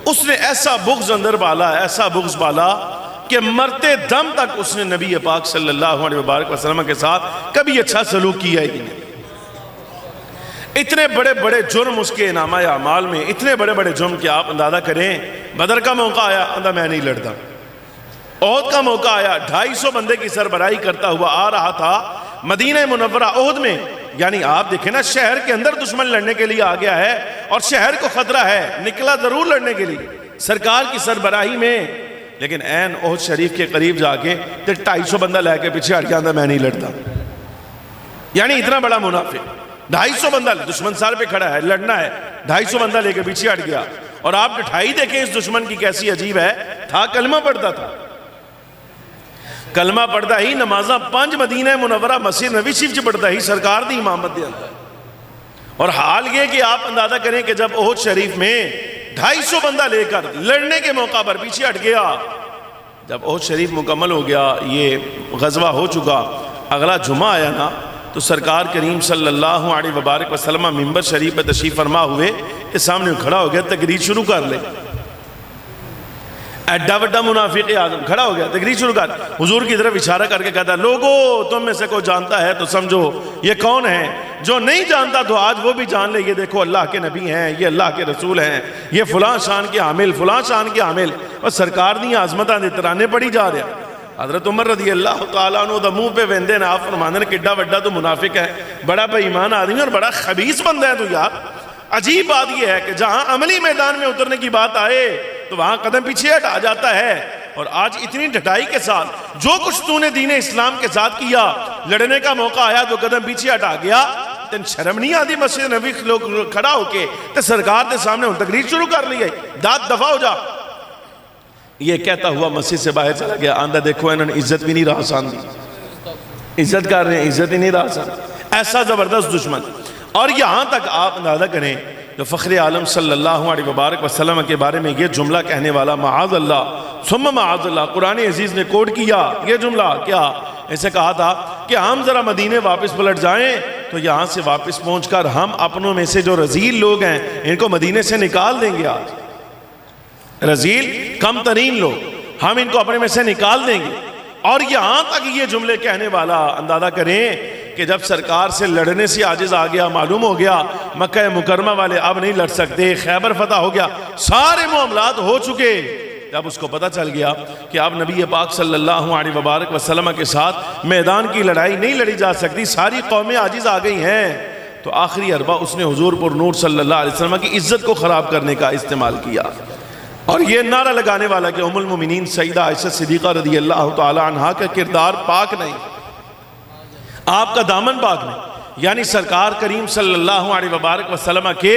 اس نے ایسا بغض اندر پالا، ایسا بغض پالا کہ مرتے دم تک اس نے نبی پاک صلی اللہ علیہ وبارک وسلم کے ساتھ کبھی اچھا سلوک کیا ہی نہیں۔ اتنے بڑے بڑے جرم اس کے نامہ اعمال میں، اتنے بڑے بڑے جرم کہ آپ اندازہ کریں، بدر کا موقع آیا، اندھا میں نہیں لڑتا، احد کا موقع آیا، 250 بندے کی سربراہی کرتا ہوا آ رہا تھا مدینہ منورہ احد میں، یعنی آپ دیکھیں نا، شہر کے اندر دشمن لڑنے کے لیے آ گیا ہے اور شہر کو خطرہ ہے، نکلا ضرور لڑنے کے لیے سرکار کی سربراہی میں، لیکن عین احد شریف کے قریب جا کے 250 بندہ لے کے پیچھے ہٹ گیا، اندھا میں نہیں لڑتا، یعنی اتنا بڑا منافق۔ 250 بندہ دشمن سار پہ کھڑا ہے، لڑنا ہے، 250 بندہ لے کے پیچھے ہٹ گیا، اور آپ ڈٹھائی دیکھیں اس دشمن کی کیسی عجیب ہے، تھا کلمہ پڑھتا تھا، کلمہ پڑھتا ہی نمازاں 5 مدینہ منورہ مسجد نبی شریف چ پڑھتا ہی سرکار دی امامت دے اندر۔ اور حال یہ کہ آپ اندازہ کریں کہ جب احد شریف میں 250 بندہ لے کر لڑنے کے موقع پر پیچھے ہٹ گیا، جب احد شریف مکمل ہو گیا، یہ غزوہ ہو چکا، اگلا جمعہ آیا نا، تو سرکار کریم صلی اللہ علیہ وبارک وسلم منبر شریف پہ تشریف فرما ہوئے کہ سامنے کھڑا ہو گیا، تقریر شروع کر لے، ایڈا وڈا منافق اعظم کھڑا ہو گیا، تقریر شروع کر، حضور کی طرف اشارہ کر کے کہتا، لوگو تم میں سے کوئی جانتا ہے تو سمجھو یہ کون ہے، جو نہیں جانتا تو آج وہ بھی جان لے، یہ دیکھو اللہ کے نبی ہیں، یہ اللہ کے رسول ہیں، یہ فلاں شان کے حامل، فلاں شان کے حامل، اور سرکار دی عظمتاں دے ترانے پڑھی جا رہے ہیں۔ حضرت عمر رضی اللہ تعالیٰ عنہ دا منہ پہ ویندے نا، آپ فرمانے نے کڈا وڈا تو منافق ہے، بڑا بے ایمان آدمی اور بڑا خبیث بندہ ہے تو یار۔ عجیب بات یہ ہے کہ جہاں عملی میدان میں اترنے کی بات آئے تو وہاں قدم پیچھے ہٹا جاتا ہے، اور آج اتنی ڈٹائی کے ساتھ جو کچھ تو نے دین اسلام کے ساتھ کیا، لڑنے کا موقع آیا تو قدم پیچھے ہٹا گیا، تین شرم نہیں آتی مسجد نبی لوگ کھڑا ہو کے تے سرکار دے سامنے تقریر شروع کر لی ہے، داد دفع ہو جا۔ یہ کہتا ہوا مسجد سے باہر چلا گیا، آندہ دیکھو انہوں نے عزت بھی نہیں رہا سان دی، عزت کر رہے ہیں، عزت ہی نہیں رہا سان، ایسا زبردست دشمن۔ اور یہاں تک آپ اندازہ کریں جو فخر عالم صلی اللہ علیہ وبارک وسلم کے بارے میں یہ جملہ کہنے والا، معاذ اللہ ثم معاذ اللہ، قرآن عزیز نے کوڈ کیا یہ جملہ، کیا ایسے کہا تھا کہ ہم ذرا مدینے واپس پلٹ جائیں تو یہاں سے واپس پہنچ کر ہم اپنوں میں سے جو رذیل لوگ ہیں ان کو مدینے سے نکال دیں گے، آج رذیل کم ترین لوگ ہم ان کو اپنے میں سے نکال دیں گے۔ اور یہاں تک یہ جملے کہنے والا اندازہ کریں کہ جب سرکار سے لڑنے سے عاجز آ گیا، معلوم ہو گیا مکہ مکرمہ والے اب نہیں لڑ سکتے، خیبر فتح ہو گیا، سارے معاملات ہو چکے، جب اس کو پتہ چل گیا کہ اب نبی پاک صلی اللہ علیہ وبارک وسلم کے ساتھ میدان کی لڑائی نہیں لڑی جا سکتی، ساری قومیں عاجز آ گئی ہیں، تو آخری اربع اس نے حضور پر نور صلی اللہ علیہ وسلم کی عزت کو خراب کرنے کا استعمال کیا، اور یہ نعرہ لگانے والا کہ ام المومنین سیدہ عائشہ صدیقہ رضی اللہ تعالی عنہا کا کردار پاک نہیں، آپ کا دامن پاک نہیں، یعنی سرکار کریم صلی اللہ علیہ وبارک وسلم کے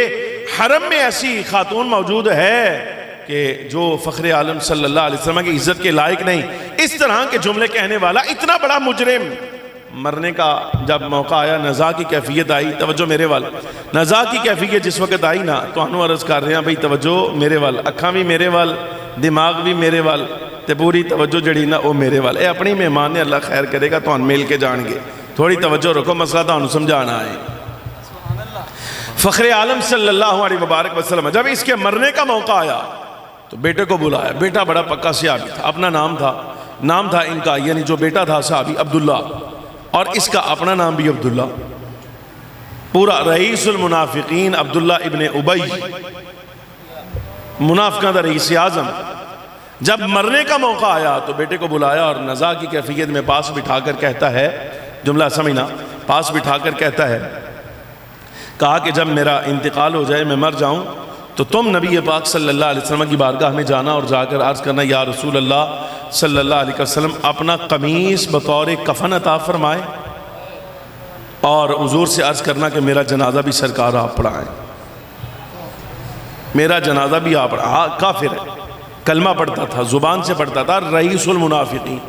حرم میں ایسی خاتون موجود ہے کہ جو فخر عالم صلی اللہ علیہ وسلم کی عزت کے لائق نہیں، اس طرح کے جملے کہنے والا اتنا بڑا مجرم مرنے کا جب موقع آیا نزا کی کیفیت آئی توجہ میرے وال نزا کی کیفیت جس وقت آئی نا تو انہوں عرض کر رہے ہیں بھئی توجہ میرے وال اکھاں بھی میرے وال دماغ بھی میرے وال تے پوری توجہ جڑی نا وہ میرے وال اے اپنی مہمان نے اللہ خیر کرے گا تو ہم مل کے جان گے تھوڑی توجہ رکھو مسئلہ تو انہوں سمجھانا ہے فخر عالم صلی اللہ علیہ وبارک وسلم جب اس کے مرنے کا موقع آیا تو بیٹے کو بلایا بیٹا بڑا پکا صحابی تھا اپنا نام تھا ان کا یعنی جو بیٹا تھا صحابی عبداللہ اور اس کا اپنا نام بھی عبداللہ پورا رئیس المنافقین عبداللہ ابن ابی منافقہ دا رئیس اعظم جب مرنے کا موقع آیا تو بیٹے کو بلایا اور نزا کی کیفیت میں پاس بٹھا کر کہتا ہے جملہ سمجھنا پاس بٹھا کر کہتا ہے کہا کہ جب میرا انتقال ہو جائے میں مر جاؤں تو تم نبی پاک صلی اللہ علیہ وسلم کی بارگاہ میں جانا اور جا کر عرض کرنا یا رسول اللہ صلی اللہ علیہ وسلم اپنا قمیص بطور کفن عطا فرمائے اور حضور سے عرض کرنا کہ میرا جنازہ بھی سرکار آپ پڑھائیں میرا جنازہ بھی آپ پڑھائیں کافر ہے کلمہ پڑھتا تھا زبان سے پڑھتا تھا رئیس المنافقین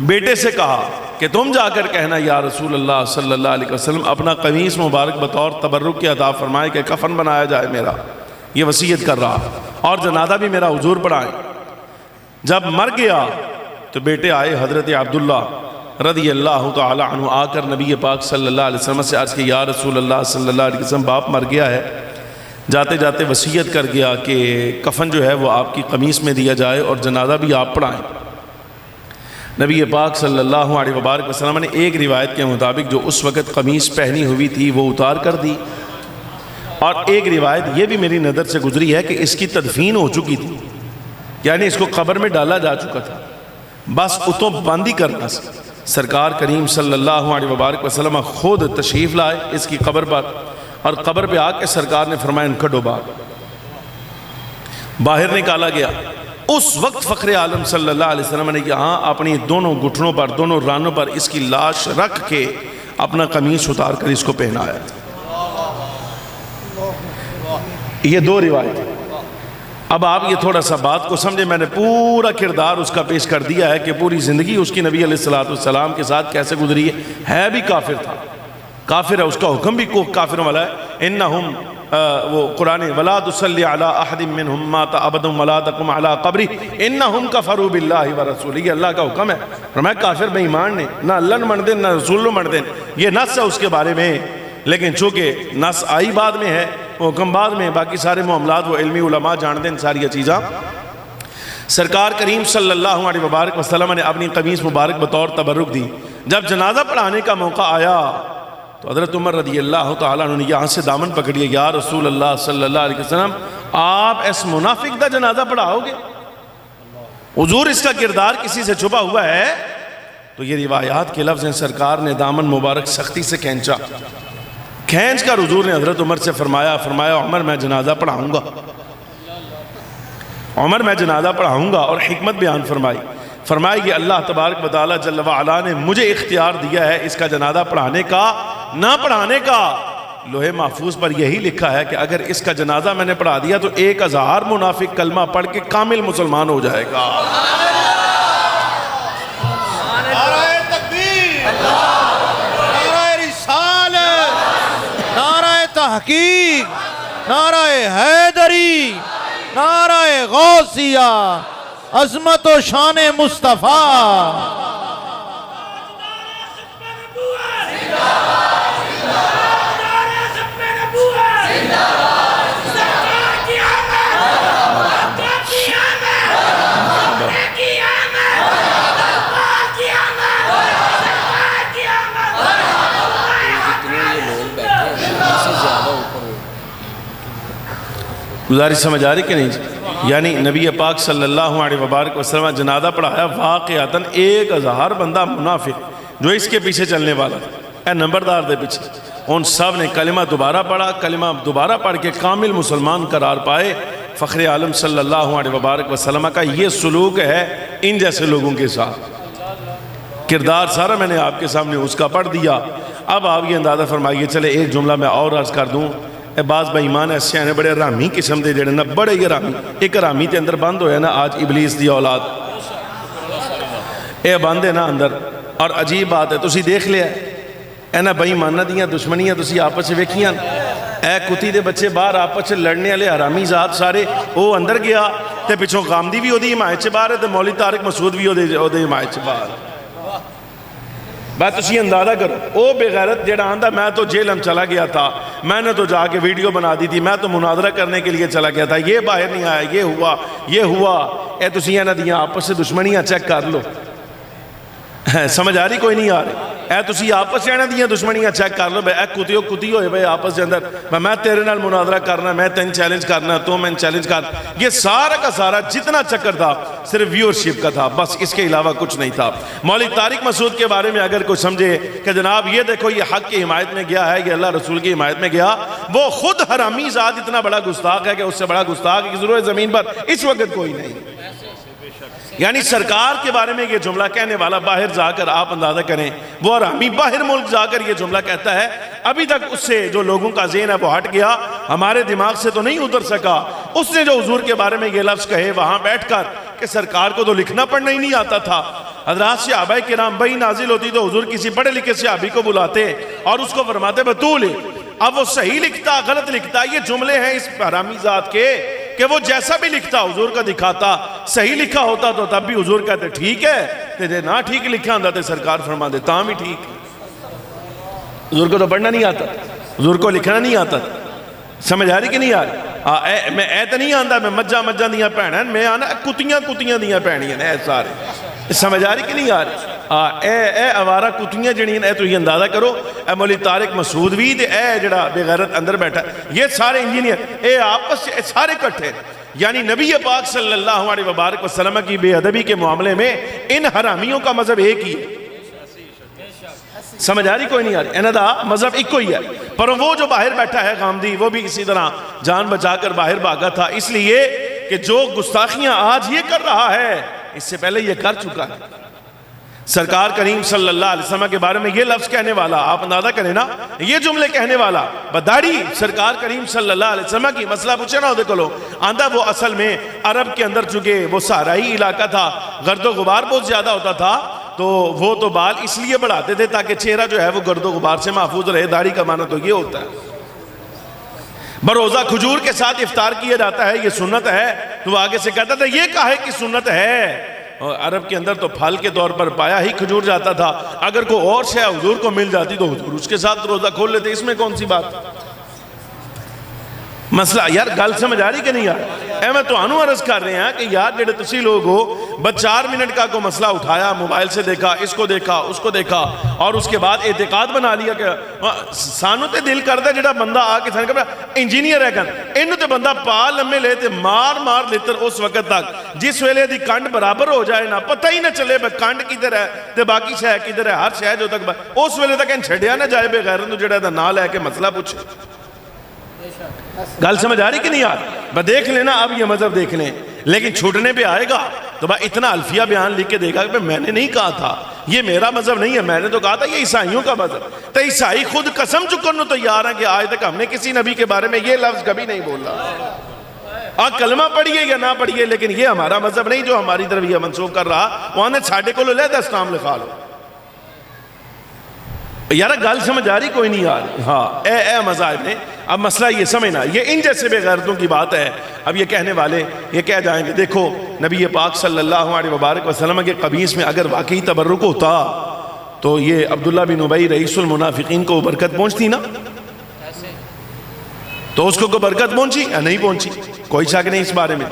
بیٹے سے کہا کہ تم جا کر کہنا یا رسول اللہ صلی اللہ علیہ وسلم اپنا قمیص مبارک بطور تبرک کی عطا فرمائے کہ کفن بنایا جائے میرا یہ وصیت کر رہا اور جنازہ بھی میرا حضور پڑھائیں جب مر گیا تو بیٹے آئے حضرت عبداللہ رضی اللہ تعالی عنہ آ کر نبی پاک صلی اللہ علیہ وسلم سے عرض کہ یا رسول اللہ صلی اللہ علیہ وسلم باپ مر گیا ہے جاتے جاتے وصیت کر گیا کہ کفن جو ہے وہ آپ کی قمیص میں دیا جائے اور جنازہ بھی آپ پڑھائیں نبی پاک صلی اللہ علیہ وبارک وسلم نے ایک روایت کے مطابق جو اس وقت قمیص پہنی ہوئی تھی وہ اتار کر دی اور ایک روایت یہ بھی میری نظر سے گزری ہے کہ اس کی تدفین ہو چکی تھی یعنی اس کو قبر میں ڈالا جا چکا تھا بس اتوں باندھی کرنا سرکار کریم صلی اللہ علیہ وبارک وسلم خود تشریف لائے اس کی قبر پر اور قبر پہ آ کے سرکار نے فرمایا کھڑو باہر نکالا گیا اس وقت فخر عالم صلی اللہ علیہ وسلم نے یہاں اپنی دونوں گھٹنوں پر دونوں رانوں پر اس کی لاش رکھ کے اپنا قمیص اتار کر اس کو پہنایا یہ دو روایت اب آپ یہ تھوڑا سا بات کو سمجھے میں نے پورا کردار اس کا پیش کر دیا ہے کہ پوری زندگی اس کی نبی علیہ السلام کے ساتھ کیسے گزری ہے بھی کافر تھا کافر ہے اس کا حکم بھی کافروں والا ہے انہم وہ قرآن وَلَا تُصَلِّ عَلَىٰ أَحَدٍ مِّنْهُمْ مَاتَ أَبَدًا وَلَا تَقُمْ عَلَىٰ قَبْرِهِ إِنَّهُمْ كَفَرُوا بِاللَّهِ وَرَسُولِهِ یہ اللہ کا حکم ہے فرمایا کافر بے ایمان نے نہ اللہ نے مانتے نہ رسول نے مانتے یہ نص ہے اس کے بارے میں لیکن چونکہ نص آئی بعد میں ہے حکم بعد میں باقی سارے معاملات وہ علمی علماء جان دیں ساری چیزاں سرکار کریم صلی اللہ علیہ وبارک وسلم نے اپنی قمیص مبارک بطور تبرک دی جب جنازہ پڑھانے کا موقع آیا تو حضرت عمر رضی اللہ تعالیٰ عنہ نے یہاں سے دامن پکڑیا یا رسول اللہ صلی اللہ علیہ وسلم آپ اس منافق دا جنازہ پڑھاؤ گے حضور اس کا کردار کسی سے چھپا ہوا ہے تو یہ روایات کے لفظ ہیں سرکار نے دامن مبارک سختی سے کھینچ کر حضور نے حضرت عمر سے فرمایا عمر میں جنازہ پڑھاؤں گا اور حکمت بیان فرمائی کہ اللہ تبارک و تعالی جل وعلا نے مجھے اختیار دیا ہے اس کا جنازہ پڑھانے کا نہ پڑھانے کا لوح محفوظ پر یہی لکھا ہے کہ اگر اس کا جنازہ میں نے پڑھا دیا تو 1000 منافق کلمہ پڑھ کے کامل مسلمان ہو جائے گا نعرہ تکبیر نعرہ رسالت نعرہ تحقیق نعرہ حیدری نعرہ غوثیہ عظمت و شان مصطفیٰ گزارش سمجھ آ رہی کہ نہیں یعنی نبی پاک صلی اللہ علیہ وبارک وسلم جنازہ پڑھایا واقعاتاً 1000 بندہ منافق جو اس کے پیچھے چلنے والا تھا اے نمبردار دے پیچھے ان سب نے کلمہ دوبارہ پڑھا کلمہ دوبارہ پڑھ کے کامل مسلمان قرار پائے فخر عالم صلی اللہ علیہ وبارک وسلم کا یہ سلوک ہے ان جیسے لوگوں کے ساتھ کردار سارا میں نے آپ کے سامنے اس کا پڑھ دیا اب آپ یہ اندازہ فرمائیے چلے ایک جملہ میں اور عرض کر دوں بعض بے ایمان ایسے ہیں بڑے رامی قسم دے جڑے نا بڑے یہ رامی ایک رامی تے اندر بند ہویا نا آج ابلیس دی اولاد اے بند ہے نا اندر اور عجیب بات ہے تسی دیکھ لیا اینا بھائی ماننا دیاں دشمنیاں تسی آپس سے ویکھیاں اے کتی دے بچے باہر آپس سے لڑنے والے حرامی ذات سارے وہ اندر گیا تے پچھوں غامدی بھی دی حمایت سے باہر ہے تے مولوی طارق مسعود بھی دی حمایت سے باہر بات تسی اندازہ کرو او بے غیرت جیڑا آندہ میں تو جیل ہم چلا گیا تھا میں نے تو جا کے ویڈیو بنا دی تھی میں تو مناظرہ کرنے کے لیے چلا گیا تھا یہ باہر نہیں آیا یہ ہوا اے تسی نہ دیاں آپس سے دشمنیاں چیک کر لو سمجھ آ رہی کوئی نہیں آ رہی اے تسی آپس سے دیاں دشمنیاں چیک کر لو اے کتیو کتی ہوئے بھائی آپس کے اندر میں تیرے نال مناظرہ کرنا میں تین چیلنج کرنا تو میں چیلنج کرنا یہ سارا کا سارا جتنا چکر تھا صرف ویورشپ کا تھا بس اس کے علاوہ کچھ نہیں تھا مولوی طارق مسعود کے بارے میں اگر کوئی سمجھے کہ جناب یہ دیکھو یہ حق کی حمایت میں گیا ہے یہ اللہ رسول کی حمایت میں گیا وہ خود حرامی ذات اتنا بڑا گستاخ ہے کہ اس سے بڑا گستاخ کی ضرورت زمین پر اس وقت کوئی نہیں یعنی سرکار کے بارے میں یہ جملہ کہنے والا باہر جا کر آپ اندازہ کریں وہ حرامی باہر ملک جا کر یہ جملہ کہتا ہے ابھی تک اس سے جو لوگوں کا ذہن ہے وہ ہٹ گیا ہمارے دماغ سے تو نہیں اتر سکا اس نے جو حضور کے بارے میں یہ لفظ کہے وہاں بیٹھ کر کہ سرکار کو تو لکھنا پڑھنا ہی نہیں آتا تھا حضرات صحابہ کرام بھائی نازل ہوتی تو حضور کسی پڑھے لکھے صحابی کو بلاتے اور اس کو فرماتے بطول اب وہ صحیح لکھتا غلط لکھتا یہ جملے ہیں اس حرامی ذات کے کہ وہ جیسا بھی لکھتا حضور کا دکھاتا صحیح لکھا ہوتا تو تب بھی حضور کہتے ٹھیک ہے تے نہ ٹھیک لکھا ہوتا تے سرکار فرما دے تاں بھی ٹھیک حضور کو تو پڑھنا نہیں آتا حضور کو لکھنا نہیں آتا سمجھ آ رہی کہ نہیں آ رہی میں اے تو نہیں آندا میں مجھا دیاں بھیناں میں آنا کتیاں دیاں بھینیاں اے سارے سمجھ آ رہی کہ نہیں آ رہی اے اوارا کتیاں جڑیاں اے تو یہ اندازہ کرو اے مولوی طارق مسعود بھی تے اے جڑا بے غیرت اندر بیٹھا یہ سارے انجینئر اے آپس سے سارے کٹھے یعنی نبی پاک صلی اللہ علیہ وبارک وسلم کی بے ادبی کے معاملے میں ان حرامیوں کا مذہب ایک ہی ہے سمجھ آ رہی کوئی نہیں آ رہی انہوں دا مذہب ایک کوئی ہے پر وہ جو باہر بیٹھا ہے غامدی وہ بھی اسی طرح جان بچا کر باہر بھاگا تھا اس لیے کہ جو گستاخیاں آج یہ کر رہا ہے اس سے پہلے یہ کر چکا ہے سرکار کریم صلی اللہ علیہ وسلم کے بارے میں یہ لفظ کہنے والا آپ اندازہ کریں نا یہ جملے کہنے والا بداڑی سرکار کریم صلی اللہ علیہ وسلم کی مسئلہ پوچھے نہ ہو دیکھو لو آندہ وہ اصل میں عرب کے اندر چکے وہ صحرائی علاقہ تھا گرد و غبار بہت زیادہ ہوتا تھا تو وہ تو بال اس لیے بڑھاتے تھے تاکہ چہرہ جو ہے وہ گرد و غبار سے محفوظ رہے داڑھی کا معنی تو یہ ہوتا ہے بروزہ کھجور کے ساتھ افطار کیا جاتا ہے یہ سنت ہے تو وہ آگے سے کہتا تھا یہ کہا ہے کہ سنت ہے اور عرب کے اندر تو پھل کے طور پر پایا ہی کھجور جاتا تھا اگر کوئی اور شے حضور کو مل جاتی تو حضور اس کے ساتھ روزہ کھول لیتے اس میں کون سی بات مسئلہ یار گل سمجھ آ رہی کہ نہیں یار اے میں تو انو عرض کر رہے ہیں کہ یار جڑے تسی لوگ ہو بس 4 منٹ کا کوئی مسئلہ اٹھایا موبائل سے دیکھا اس کو دیکھا اور اس کے بعد اعتقاد بنا لیا کہ سانو تے دل کرتا جڑا بندہ آ کے سانو کہ انجینئر ہے کن انو تے بندہ پا لمے لے تے مار لیتر اس وقت تک جس ویلے دی کنڈ برابر ہو جائے نا پتہ ہی نہ چلے بے کنڈ کدھر ہے تے باقی شے کدھر ہے ہر شے جو تک اس ویلے تک ان چھڑیا نہ جائے بے غیرت نو جڑا دا نہ لے کے مسئلہ پوچھے گل سمجھ آ رہی کہ نہیں آ رہی بس دیکھ لینا اب یہ مذہب دیکھ لیں لیکن چھوٹنے پہ آئے گا تو بس اتنا الفیہ بیان لکھ کے دے گا کہ میں نے نہیں کہا تھا یہ میرا مذہب نہیں ہے میں نے تو کہا تھا یہ عیسائیوں کا مذہب تو عیسائی خود قسم چکرنے تیار ہیں کہ آج تک ہم نے کسی نبی کے بارے میں یہ لفظ کبھی نہیں بولا کلمہ پڑھیے یا نہ پڑھیے لیکن یہ ہمارا مذہب نہیں جو ہماری طرف یہ منسوخ کر رہا وہاں نے ساڑھے کو لے دس نام لکھا لو یارہ گل سمجھ آ رہی کوئی نہیں آ رہی ہاں اے مذاہب نے اب مسئلہ یہ سمجھنا یہ ان جیسے بے غیرتوں کی بات ہے اب یہ کہنے والے یہ کہہ جائیں گے دیکھو نبی پاک صلی اللہ علیہ وبارک وسلم کے قمیص میں اگر واقعی تبرک ہوتا تو یہ عبداللہ بن ابی رئیس المنافقین کو برکت پہنچتی نا تو اس کو برکت پہنچی یا نہیں پہنچی کوئی شک نہیں اس بارے میں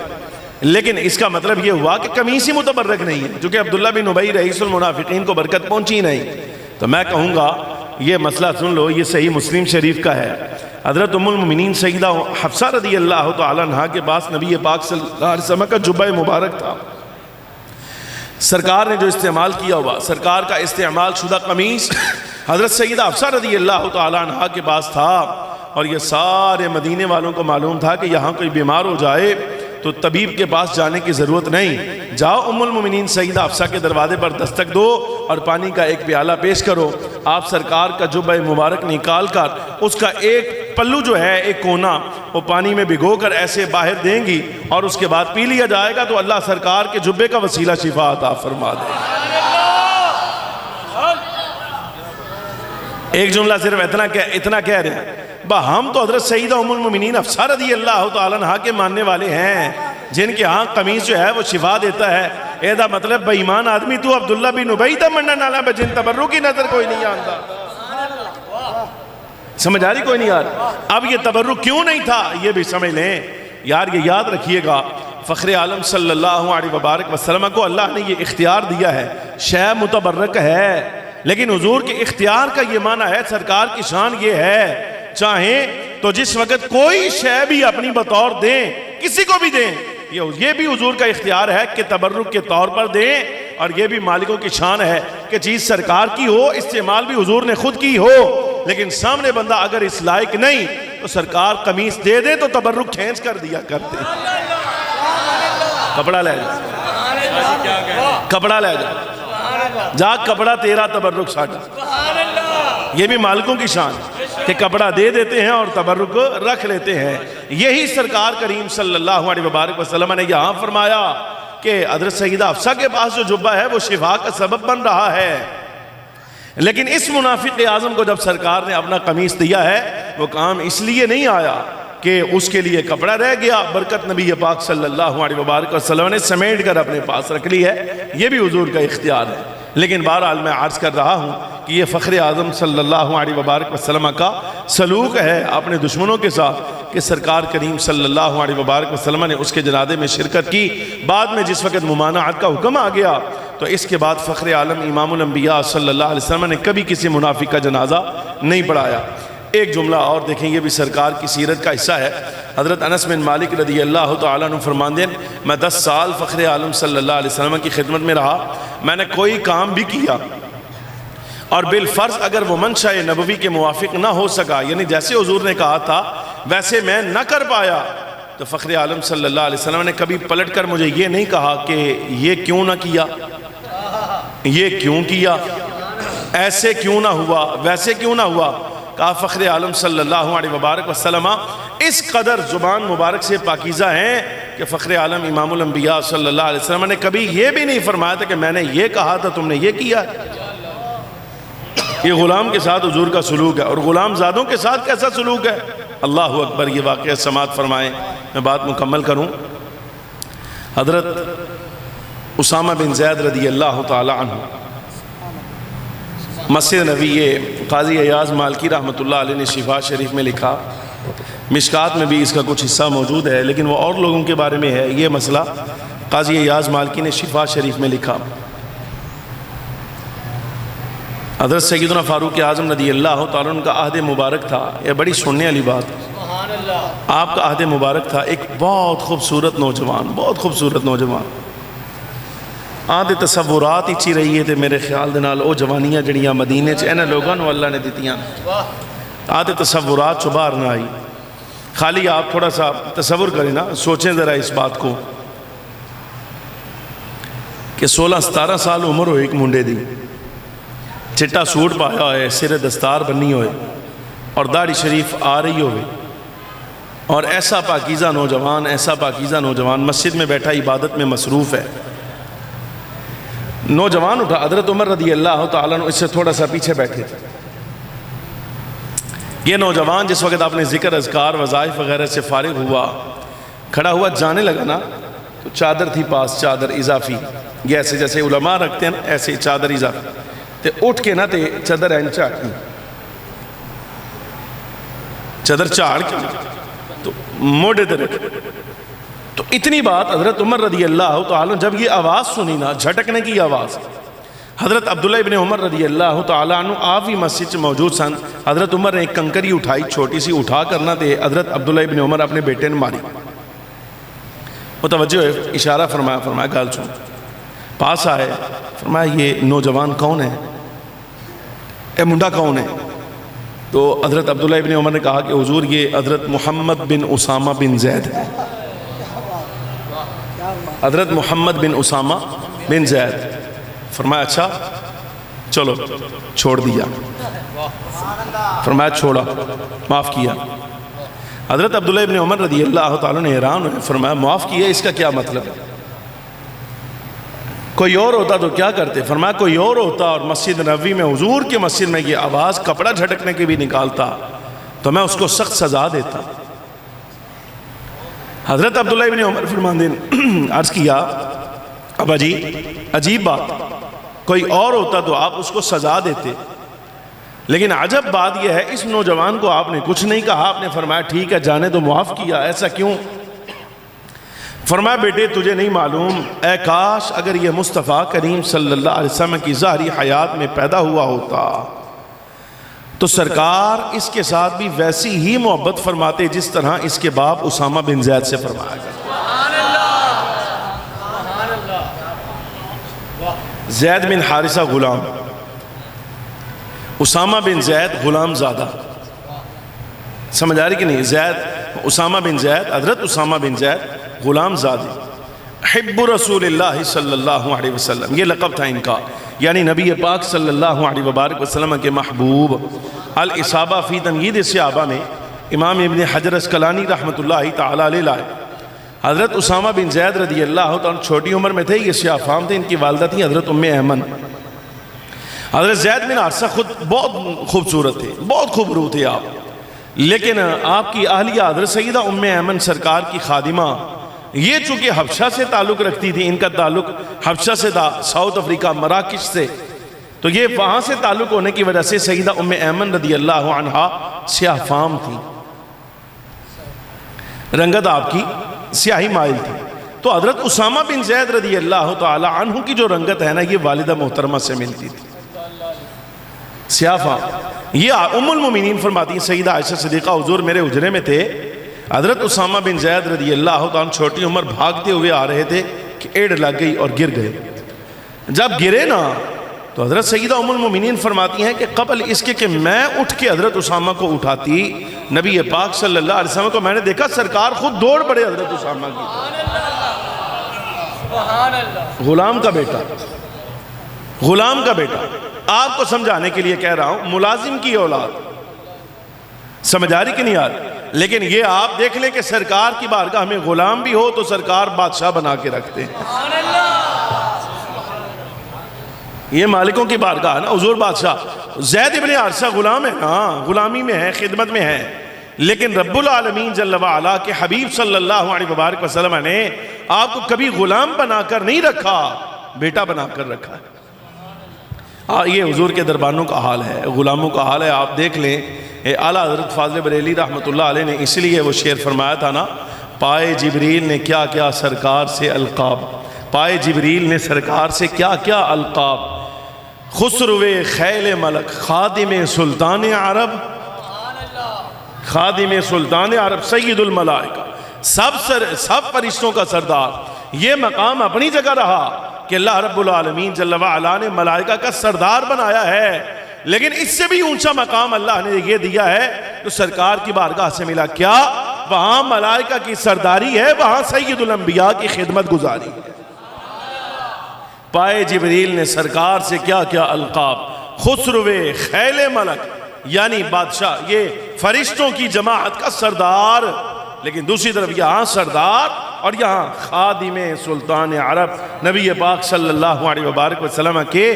لیکن اس کا مطلب یہ ہوا کہ قمیص ہی متبرک نہیں ہے چونکہ عبداللہ بن ابی رئیس المنافقین کو برکت پہنچی نہیں تو میں کہوں گا یہ مسئلہ سن لو یہ صحیح مسلم شریف کا ہے حضرت ام المؤمنین سیدہ حفصہ رضی اللہ تعالیٰ عنہ کے پاس نبی پاک صلی اللہ علیہ وسلم کا جبہ مبارک تھا سرکار نے جو استعمال کیا ہوا سرکار کا استعمال شدہ قمیص حضرت سیدہ حفصہ رضی اللہ تعالیٰ عنہ کے پاس تھا اور یہ سارے مدینے والوں کو معلوم تھا کہ یہاں کوئی بیمار ہو جائے تو طبیب کے پاس جانے کی ضرورت نہیں جاؤ ام المؤمنین سیدہ حفصہ کے دروازے پر دستک دو اور پانی کا ایک پیالہ پیش کرو آپ سرکار کا جبہ مبارک نکال کر اس کا ایک پلو جو ہے ایک کونا وہ پانی میں بھگو کر ایسے باہر دیں گی اور اس کے بعد پی لیا جائے گا تو اللہ سرکار کے جبے کا وسیلہ شفا عطا فرما دے ایک جملہ صرف اتنا کہہ رہے ہیں، ہم تو حضرت سیدہ ام المومنین حفصہ رضی اللہ تعالیٰ عنہ کے ماننے والے ہیں، جن کے ہاں قمیص جو ہے وہ شفا دیتا ہے۔ اے دا مطلب بے ایمان آدمی تو عبداللہ بن ابی دا مننا نالا بجن تبرک کی نظر کوئی نہیں آندا۔ سمجھ آ رہی کوئی نہیں یار؟ اب یہ تبرک کیوں نہیں تھا یہ بھی سمجھ لیں یار، یہ یاد رکھیے گا، فخر عالم صلی اللہ علیہ وبارک وسلم کو اللہ نے یہ اختیار دیا ہے، شے متبرک ہے، لیکن حضور کے اختیار کا یہ معنی ہے، سرکار کی شان یہ ہے چاہیں تو جس وقت کوئی شے بھی اپنی بطور دیں، کسی کو بھی دیں، یہ بھی حضور کا اختیار ہے کہ تبرک کے طور پر دیں، اور یہ بھی مالکوں کی شان ہے کہ چیز سرکار کی ہو، استعمال بھی حضور نے خود کی ہو، لیکن سامنے بندہ اگر اس لائق نہیں تو سرکار قمیص دے دے تو تبرک کھینچ کر دیا کرتے، کپڑا لے جا، کپڑا لے جا کپڑا تیرا تبرک ساڑھا، یہ بھی مالکوں کی شان کہ کپڑا دے دیتے ہیں اور تبرک رکھ لیتے ہیں۔ یہی سرکار کریم صلی اللہ علیہ وبارک وسلم نے یہاں فرمایا کہ حضرت سیدہ حفصہ کے پاس جو جبہ ہے وہ شفا کا سبب بن رہا ہے، لیکن اس منافق اعظم کو جب سرکار نے اپنا قمیص دیا ہے وہ کام اس لیے نہیں آیا کہ اس کے لیے کپڑا رہ گیا، برکت نبی پاک صلی اللہ علیہ وبارک وسلم نے سمیٹ کر اپنے پاس رکھ لی ہے، یہ بھی حضور کا اختیار ہے۔ لیکن بہرحال میں عرض کر رہا ہوں کہ یہ فخر اعظم صلی اللہ علیہ وبارک وسلم کا سلوک ہے اپنے دشمنوں کے ساتھ کہ سرکار کریم صلی اللہ علیہ وبارک وسلم نے اس کے جنازے میں شرکت کی، بعد میں جس وقت ممانعت کا حکم آ گیا تو اس کے بعد فخر عالم امام الانبیاء صلی اللہ علیہ وسلم نے کبھی کسی منافق کا جنازہ نہیں پڑھایا۔ ایک جملہ اور دیکھیں، یہ بھی سرکار کی سیرت کا حصہ ہے۔ حضرت انس بن مالک رضی اللہ تعالیٰ عنہ فرماتے ہیں میں 10 سال فخر عالم صلی اللہ علیہ وسلم کی خدمت میں رہا، میں نے کوئی کام بھی کیا اور بالفرض اگر وہ منشاء نبوی کے موافق نہ ہو سکا، یعنی جیسے حضور نے کہا تھا ویسے میں نہ کر پایا، تو فخر عالم صلی اللہ علیہ وسلم نے کبھی پلٹ کر مجھے یہ نہیں کہا کہ یہ کیوں نہ کیا، یہ کیوں کیا، ایسے کیوں نہ ہوا، ویسے کیوں نہ ہوا۔ کہا فخر عالم صلی اللہ علیہ وبارک وسلم اس قدر زبان مبارک سے پاکیزہ ہیں کہ فخر عالم امام الانبیاء صلی اللہ علیہ وسلم نے کبھی یہ بھی نہیں فرمایا تھا کہ میں نے یہ کہا تھا تم نے یہ کیا۔ یہ غلام کے ساتھ حضور کا سلوک ہے، اور غلام زادوں کے ساتھ کیسا سلوک ہے، اللہ اکبر۔ یہ واقعہ سماعت فرمائیں، میں بات مکمل کروں۔ حضرت اسامہ بن زید رضی اللہ تعالی عنہ مسجد نبی، یہ قاضی ایاز مالکی رحمۃ اللہ علیہ نے شفا شریف میں لکھا، مشکات میں بھی اس کا کچھ حصہ موجود ہے لیکن وہ اور لوگوں کے بارے میں ہے یہ مسئلہ۔ قاضی ایاز مالکی نے شفا شریف میں لکھا، حضرت سیدنا فاروق اعظم رضی اللہ تعالیٰ عنہ کا عہد مبارک تھا، یہ بڑی سننے والی بات، آپ کا عہد مبارک تھا، ایک بہت خوبصورت نوجوان، بہت خوبصورت نوجوان، آدھے تصورات ہی رہی ہے میرے خیال دے نال او جوانیاں جڑیاں مدینے چ انہاں لوگاں نوں اللہ نے دتیاں، آدھے تصورات چ باہر نہ آئی۔ خالی آپ تھوڑا سا تصور کریں نا، سوچیں ذرا اس بات کو کہ 16-17 سال عمر ہوئے ایک منڈے دی، چٹا سوٹ پایا ہوئے، سر دستار بنی ہوئے اور داڑھی شریف آ رہی ہوئے، اور ایسا پاکیزہ نوجوان، ایسا پاکیزہ نوجوان مسجد میں بیٹھا عبادت میں مصروف ہے۔ نوجوان اٹھا، حضرت عمر رضی اللہ تعالیٰ عنہ اس سے تھوڑا سا پیچھے بیٹھے تھے۔ یہ نوجوان جس وقت اپنے ذکر اذکار وظائف وغیرہ سے فارغ ہوا، کھڑا ہوا جانے لگا نا، تو چادر تھی پاس، چادر اضافی، یہ ایسے جیسے علماء رکھتے ہیں نا ایسے چادر اضافی، تے اٹھ کے نا تے چادر این چاڑی، چادر چاڑ کے تو موڑے تے رکھ، تو اتنی بات حضرت عمر رضی اللہ تعالیٰ جب یہ آواز سنی نا، جھٹکنے کی آواز، حضرت عبداللہ ابن عمر رضی اللہ تعالیٰ عنہ آپ ہی مسجد سے موجود سن، حضرت عمر نے ایک کنکری اٹھائی چھوٹی سی، اٹھا کرنا دے حضرت عبداللہ ابن عمر اپنے بیٹے نے ماری، متوجہ ہے، اشارہ فرمایا گال سن، پاس آئے، فرمایا یہ نوجوان کون ہے، اے منڈا کون ہے؟ تو حضرت عبداللہ ابن عمر نے کہا کہ حضور یہ حضرت محمد بن اسامہ بن زید ہے، حضرت محمد بن اسامہ بن زید۔ فرمایا اچھا چلو چھوڑ دیا، فرمایا چھوڑا، معاف کیا۔ حضرت عبداللہ ابن عمر رضی اللہ تعالیٰ نے حیران ہوئے، فرمایا معاف کیا، اس کا کیا مطلب ہے؟ کوئی اور ہوتا تو کیا کرتے؟ فرمایا کوئی اور ہوتا اور مسجد نبوی میں حضور کی مسجد میں یہ آواز کپڑا جھٹکنے کی بھی نکالتا تو میں اس کو سخت سزا دیتا۔ حضرت عبداللہ ابن عمر فرماندے نے عرض کیا ابا جی عجیب بات، کوئی اور ہوتا تو آپ اس کو سزا دیتے، لیکن عجب بات یہ ہے اس نوجوان کو آپ نے کچھ نہیں کہا، آپ نے فرمایا ٹھیک ہے جانے تو معاف کیا، ایسا کیوں؟ فرمایا بیٹے تجھے نہیں معلوم، اے کاش اگر یہ مصطفیٰ کریم صلی اللہ علیہ وسلم کی ظاہری حیات میں پیدا ہوا ہوتا تو سرکار اس کے ساتھ بھی ویسی ہی محبت فرماتے جس طرح اس کے باپ اسامہ بن زید سے فرمایا گیا۔ زید بن حارثہ غلام، اسامہ بن زید غلام زادہ، سمجھ آ رہی کہ نہیں؟ زید اسامہ بن زید، حضرت اسامہ بن زید غلام زادہ، حب رسول اللہ صلی اللہ علیہ وسلم، یہ لقب تھا ان کا، یعنی نبی پاک صلی اللہ علیہ وبارک وسلم کے محبوب۔ الاصابہ فی تمہید الصحابہ میں امام ابن حجر اسقلانی رحمۃ اللہ تعالی علیہ لائے، حضرت اسامہ بن زید رضی اللہ تعالیٰ چھوٹی عمر میں تھے، یہ سیاہ فام تھے، ان کی والدہ تھیں حضرت ام ایمن۔ حضرت زید بن حارثہ خود بہت خوبصورت تھے، بہت خوبرو تھے آپ، لیکن آپ کی اہلیہ حضرت سیدہ ام ایمن سرکار کی خادمہ، یہ چونکہ حبشہ سے تعلق رکھتی تھی، ان کا تعلق حبشہ سے تھا، ساؤتھ افریقہ مراکش سے، تو یہ وہاں سے تعلق ہونے کی وجہ سے سیدہ ام ایمن رضی اللہ عنہا سیاہ فام تھی، رنگت آپ کی سیاہی مائل تھی، تو حضرت اسامہ بن زید رضی اللہ تعالی عنہ کی جو رنگت ہے نا یہ والدہ محترمہ سے ملتی تھی، سیاہ فام۔ یہ ام المومنین فرماتی ہیں سیدہ عائشہ صدیقہ حضور میرے حجرے میں تھے، حضرت اسامہ بن زید رضی اللہ تعالیٰ چھوٹی عمر بھاگتے ہوئے آ رہے تھے کہ ایڑ لگ گئی اور گر گئے، جب گرے نا تو حضرت سیدہ ام المومنین فرماتی ہیں کہ قبل اس کے کہ میں اٹھ کے حضرت اسامہ کو اٹھاتی، نبی پاک صلی اللہ علیہ وسلم کو میں نے دیکھا سرکار خود دوڑ پڑے حضرت اسامہ کی، غلام کا بیٹا، غلام کا بیٹا، آپ کو سمجھانے کے لیے کہہ رہا ہوں، ملازم کی اولاد، سمجھ آ رہی کہ نہیں آ رہی؟ لیکن یہ آپ دیکھ لیں کہ سرکار کی بارگاہ میں غلام بھی ہو تو سرکار بادشاہ بنا کے رکھتے ہیں، یہ مالکوں کی بارگاہ ہے نا، حضور بادشاہ۔ زید ابن حارثہ غلام ہے نا، غلامی میں ہے، خدمت میں ہے، لیکن رب العالمین جل وعلا کے حبیب صلی اللہ علیہ وبارک وسلم نے آپ کو کبھی غلام بنا کر نہیں رکھا، بیٹا بنا کر رکھا ہے۔ یہ حضور کے دربانوں کا حال ہے، غلاموں کا حال ہے، آپ دیکھ لیں اعلیٰ حضرت فاضل بریلی رحمۃ اللہ علیہ نے اس لیے وہ شعر فرمایا تھا نا، پائے جبریل نے کیا کیا سرکار سے القاب، پائے جبریل نے سرکار سے کیا کیا القاب، خسرو خیل ملک خادم سلطان عرب، خادم سلطان عرب سید الملائکہ، سب فرشتوں کا سردار، یہ مقام اپنی جگہ رہا کہ اللہ رب العالمین جل وعلا نے ملائکہ کا سردار بنایا ہے، لیکن اس سے بھی اونچا مقام اللہ نے یہ دیا ہے تو سرکار کی بارگاہ سے ملا، کیا وہاں ملائکہ کی سرداری ہے، وہاں سید الانبیاء کی خدمت گزاری ہے۔ پائے جبریل نے سرکار سے کیا کیا القاب، خسرو خیل ملک یعنی بادشاہ، یہ فرشتوں کی جماعت کا سردار، لیکن دوسری طرف یہاں سردار اور یہاں خادم سلطان عرب، نبی پاک صلی اللہ علیہ وبارک وسلم کے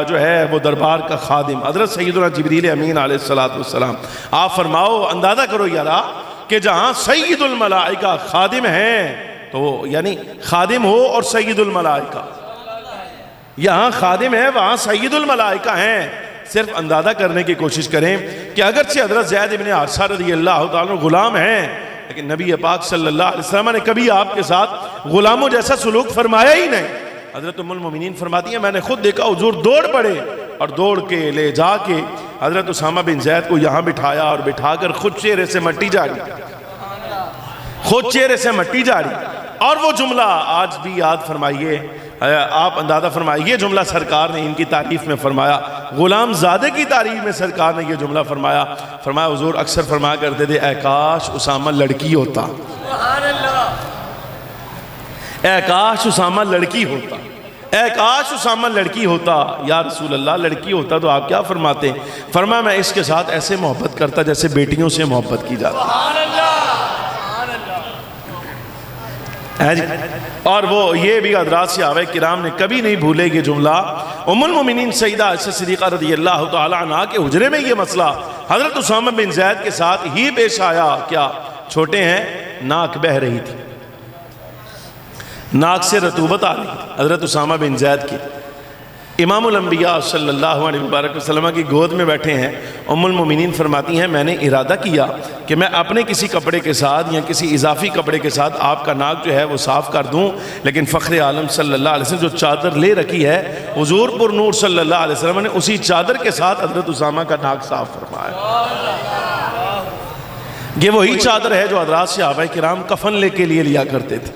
جو ہے وہ دربار کا خادم حضرت سیدنا جبریل امین علیہ السلام۔ آپ فرماؤ اندازہ کرو یارا کہ جہاں سید الملائکہ خادم ہیں تو یعنی خادم ہو اور سید الملائکہ، یہاں خادم ہے وہاں سید الملائکہ ہیں، صرف اندازہ کرنے کی کوشش کریں کہ اگرچہ حضرت زید بن حارثہ رضی اللہ تعالیٰ غلام ہیں، لیکن نبی پاک صلی اللہ علیہ وسلم نے کبھی آپ کے ساتھ غلاموں جیسا سلوک فرمایا ہی نہیں۔ حضرت ام المومنین فرماتی ہیں میں نے خود دیکھا حضور دوڑ پڑے اور دوڑ کے لے جا کے حضرت اسامہ بن زید کو یہاں بٹھایا اور بٹھا کر خود چہرے سے مٹی جاری، خود چہرے سے مٹی جاری، اور وہ جملہ آج بھی یاد فرمائیے، آپ اندازہ فرمائیے، یہ جملہ سرکار نے ان کی تعریف میں فرمایا، غلام زادے کی تعریف میں سرکار نے یہ جملہ فرمایا، فرمایا حضور اکثر فرمایا کرتے تھے اے کاش اسامہ لڑکی ہوتا، اے کاش اسامہ لڑکی ہوتا، اے کاش اسامہ لڑکی ہوتا، یا رسول اللہ لڑکی ہوتا تو آپ کیا فرماتے؟ فرمایا میں اس کے ساتھ ایسے محبت کرتا جیسے بیٹیوں سے محبت کی جاتی۔ ہے جی۔ اور وہ یہ بھی حضرات صحابہ کرام نے کبھی نہیں بھولے یہ جملہ۔ ام المومنین سیدہ عائشہ صدیقہ رضی اللہ تعالی عنہا کے حجرے میں یہ مسئلہ حضرت اسامہ بن زید کے ساتھ ہی پیش آیا، کیا چھوٹے ہیں، ناک بہہ رہی تھی، ناک سے رطوبت آ رہی تھی حضرت اسامہ بن زید کی۔ امام الانبیاء صلی اللہ علیہ وبارک وسلم کی گود میں بیٹھے ہیں۔ ام المومنین فرماتی ہیں میں نے ارادہ کیا کہ میں اپنے کسی کپڑے کے ساتھ یا کسی اضافی کپڑے کے ساتھ آپ کا ناک جو ہے وہ صاف کر دوں، لیکن فخر عالم صلی اللہ علیہ وسلم جو چادر لے رکھی ہے حضور پر نور صلی اللہ علیہ وسلم نے اسی چادر کے ساتھ حضرت اسامہ کا ناک صاف فرمایا۔ یہ وہی چادر ہے جو حضرات صحابہ کرام کفن لے کے لیے لیا کرتے تھے،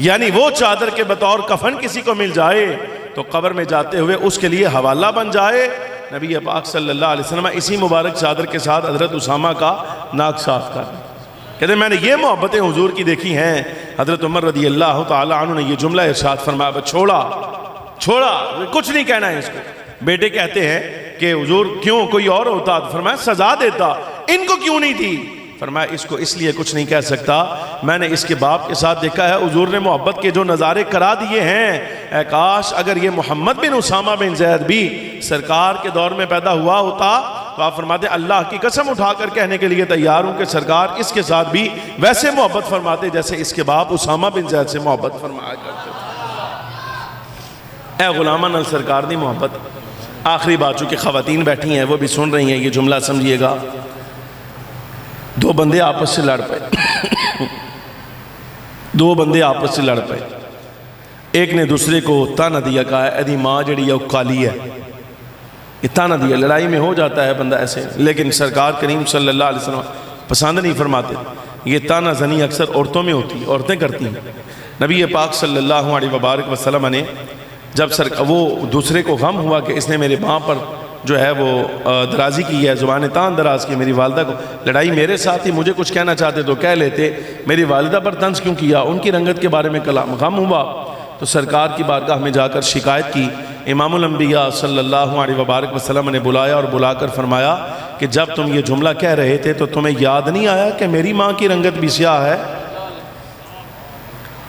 یعنی وہ چادر کے بطور کفن کسی کو مل جائے تو قبر میں جاتے ہوئے اس کے لیے حوالہ بن جائے۔ نبی پاک صلی اللہ علیہ وسلم اسی مبارک چادر کے ساتھ حضرت اسامہ کا ناک صاف کر دیں۔ کہتے ہیں میں نے یہ محبتیں حضور کی دیکھی ہیں۔ حضرت عمر رضی اللہ تعالی عنہ نے یہ جملہ ارشاد فرمایا بس چھوڑا کچھ نہیں کہنا ہے اس کو۔ بیٹے کہتے ہیں کہ حضور کیوں، کوئی اور ہوتا تو فرمایا سزا دیتا، ان کو کیوں نہیں دی؟ فرمایا اس کو اس لیے کچھ نہیں کہہ سکتا، میں نے اس کے باپ کے ساتھ دیکھا ہے حضور نے محبت کے جو نظارے کرا دیے ہیں، اے کاش اگر یہ محمد بن اسامہ بن زید بھی سرکار کے دور میں پیدا ہوا ہوتا تو آپ فرماتے ہیں اللہ کی قسم اٹھا کر کہنے کے لیے تیار ہوں کہ سرکار اس کے ساتھ بھی ویسے محبت فرماتے جیسے اس کے باپ اسامہ بن زید سے محبت فرمایا کرتے تھے۔ اے غلامہ نل سرکار دی محبت۔ آخری بات، چونکہ خواتین بیٹھی ہیں وہ بھی سن رہی ہیں، یہ جملہ سمجھیے گا۔ دو بندے آپس سے لڑ پئے، ایک نے دوسرے کو تانا دیا، کہا ہے ایدی ماں جڑی ہے وہ کالی ہے، یہ تانا دیا۔ لڑائی میں ہو جاتا ہے بندہ ایسے، لیکن سرکار کریم صلی اللہ علیہ وسلم پسند نہیں فرماتے۔ یہ تانا زنی اکثر عورتوں میں ہوتی، عورتیں کرتی ہیں۔ نبی پاک صلی اللہ علیہ وبارک وسلم نے جب وہ دوسرے کو غم ہوا کہ اس نے میرے ماں پر جو ہے وہ درازی کی ہے، زبان تان دراز کی، میری والدہ کو، لڑائی میرے ساتھ ہی، مجھے کچھ کہنا چاہتے تو کہہ لیتے، میری والدہ پر طنز کیوں کیا، ان کی رنگت کے بارے میں کلام غم ہوا تو سرکار کی بارگاہ میں جا کر شکایت کی۔ امام الانبیاء صلی اللہ علیہ وبارک وسلم نے بلایا اور بلا کر فرمایا کہ جب تم یہ جملہ کہہ رہے تھے تو تمہیں یاد نہیں آیا کہ میری ماں کی رنگت بھی سیاہ ہے؟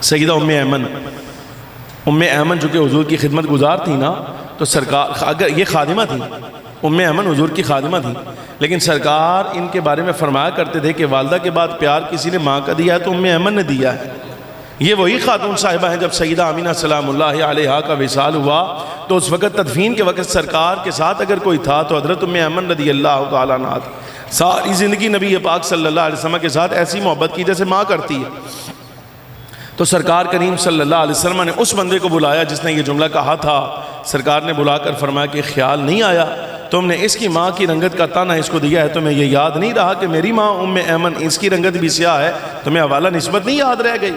سیدہ ام ایمن جو کہ حضور کی خدمت گزار تھی نا، تو سرکار، اگر یہ خادمہ تھی، ام ایمن حضور کی خادمہ تھی، لیکن سرکار ان کے بارے میں فرمایا کرتے تھے کہ والدہ کے بعد پیار کسی نے ماں کا دیا ہے تو ام ایمن نے دیا ہے۔ یہ وہی خاتون صاحبہ ہیں جب سیدہ آمینہ سلام اللہ علیہا کا وصال ہوا تو اس وقت تدفین کے وقت سرکار کے ساتھ اگر کوئی تھا تو حضرت ام ایمن رضی اللہ تعالیٰ عنہ تھی۔ ساری زندگی نبی پاک صلی اللہ علیہ وسلم کے ساتھ ایسی محبت کی جیسے ماں کرتی ہے۔ تو سرکار کریم صلی اللہ علیہ وسلم نے اس بندے کو بلایا جس نے یہ جملہ کہا تھا، سرکار نے بلا کر فرمایا کہ خیال نہیں آیا تم نے اس کی ماں کی رنگت کا تانا اس کو دیا ہے، تمہیں یہ یاد نہیں رہا کہ میری ماں ام ایمن اس کی رنگت بھی سیاہ ہے، تمہیں حوالہ نسبت نہیں یاد رہ گئی؟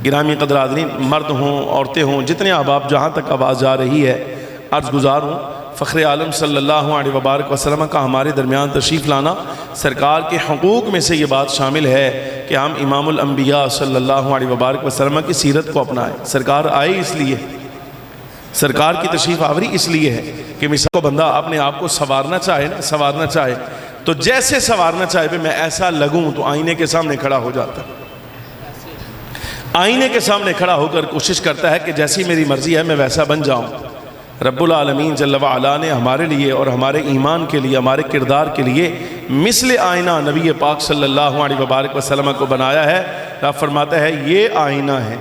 گرامی قدر حاضرین، مرد ہوں عورتیں ہوں، جتنے احباب جہاں تک آواز جا رہی ہے، عرض گزار ہوں فخر عالم صلی اللہ علیہ وبارک وسلم کا ہمارے درمیان تشریف لانا سرکار کے حقوق میں سے یہ بات شامل ہے کہ ہم امام الانبیاء صلی اللہ علیہ وبارک وسلم کی سیرت کو اپنائیں۔ سرکار آئے اس لیے، سرکار کی تشریف آوری اس لیے ہے کہ مثال کو بندہ اپنے آپ کو سنوارنا چاہے تو جیسے سنوارنا چاہے میں ایسا لگوں تو آئینے کے سامنے کھڑا ہو جاتا ہے، آئینے کے سامنے کھڑا ہو کر کوشش کرتا ہے کہ جیسی میری مرضی ہے میں ویسا بن جاؤں۔ رب العالمین جل وعلا نے ہمارے لیے اور ہمارے ایمان کے لیے، ہمارے کردار کے لیے مثل آئینہ نبی پاک صلی اللہ علیہ وبارک وسلم کو بنایا ہے۔ رب فرماتا ہے یہ آئینہ ہے،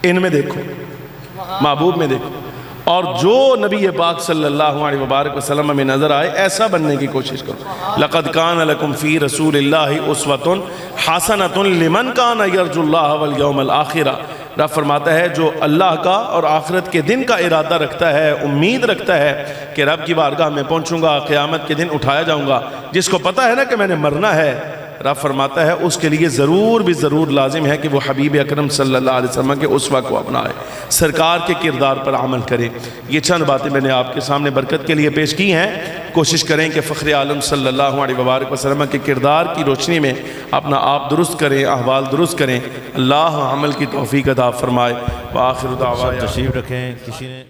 ان میں دیکھو، محبوب میں دیکھو، اور جو نبی پاک صلی اللہ علیہ وبارک وسلم میں نظر آئے ایسا بننے کی کوشش کرو۔ لَقَدْ كَانَ لَكُمْ فِي رَسُولِ اللَّهِ أُسْوَةٌ حَسَنَةٌ لِمَنْ كَانَ يَرْجُو اللَّهَ وَالْيَوْمَ الْآخِرَةَ۔ رب فرماتا ہے جو اللہ کا اور آخرت کے دن کا ارادہ رکھتا ہے، امید رکھتا ہے کہ رب کی بارگاہ میں پہنچوں گا، قیامت کے دن اٹھایا جاؤں گا، جس کو پتہ ہے نا کہ میں نے مرنا ہے، رب فرماتا ہے اس کے لیے ضرور بھی ضرور لازم ہے کہ وہ حبیب اکرم صلی اللہ علیہ وسلم کے اسوہ کو اپنائے، سرکار کے کردار پر عمل کرے۔ یہ چند باتیں میں نے آپ کے سامنے برکت کے لیے پیش کی ہیں، کوشش کریں کہ فخر عالم صلی اللہ علیہ وبارک وسلم کے کردار کی روشنی میں اپنا آپ درست کریں، احوال درست کریں۔ اللہ عمل کی توفیق عطا فرمائے۔ وآخر دعوانا تشریف رکھیں، کسی نے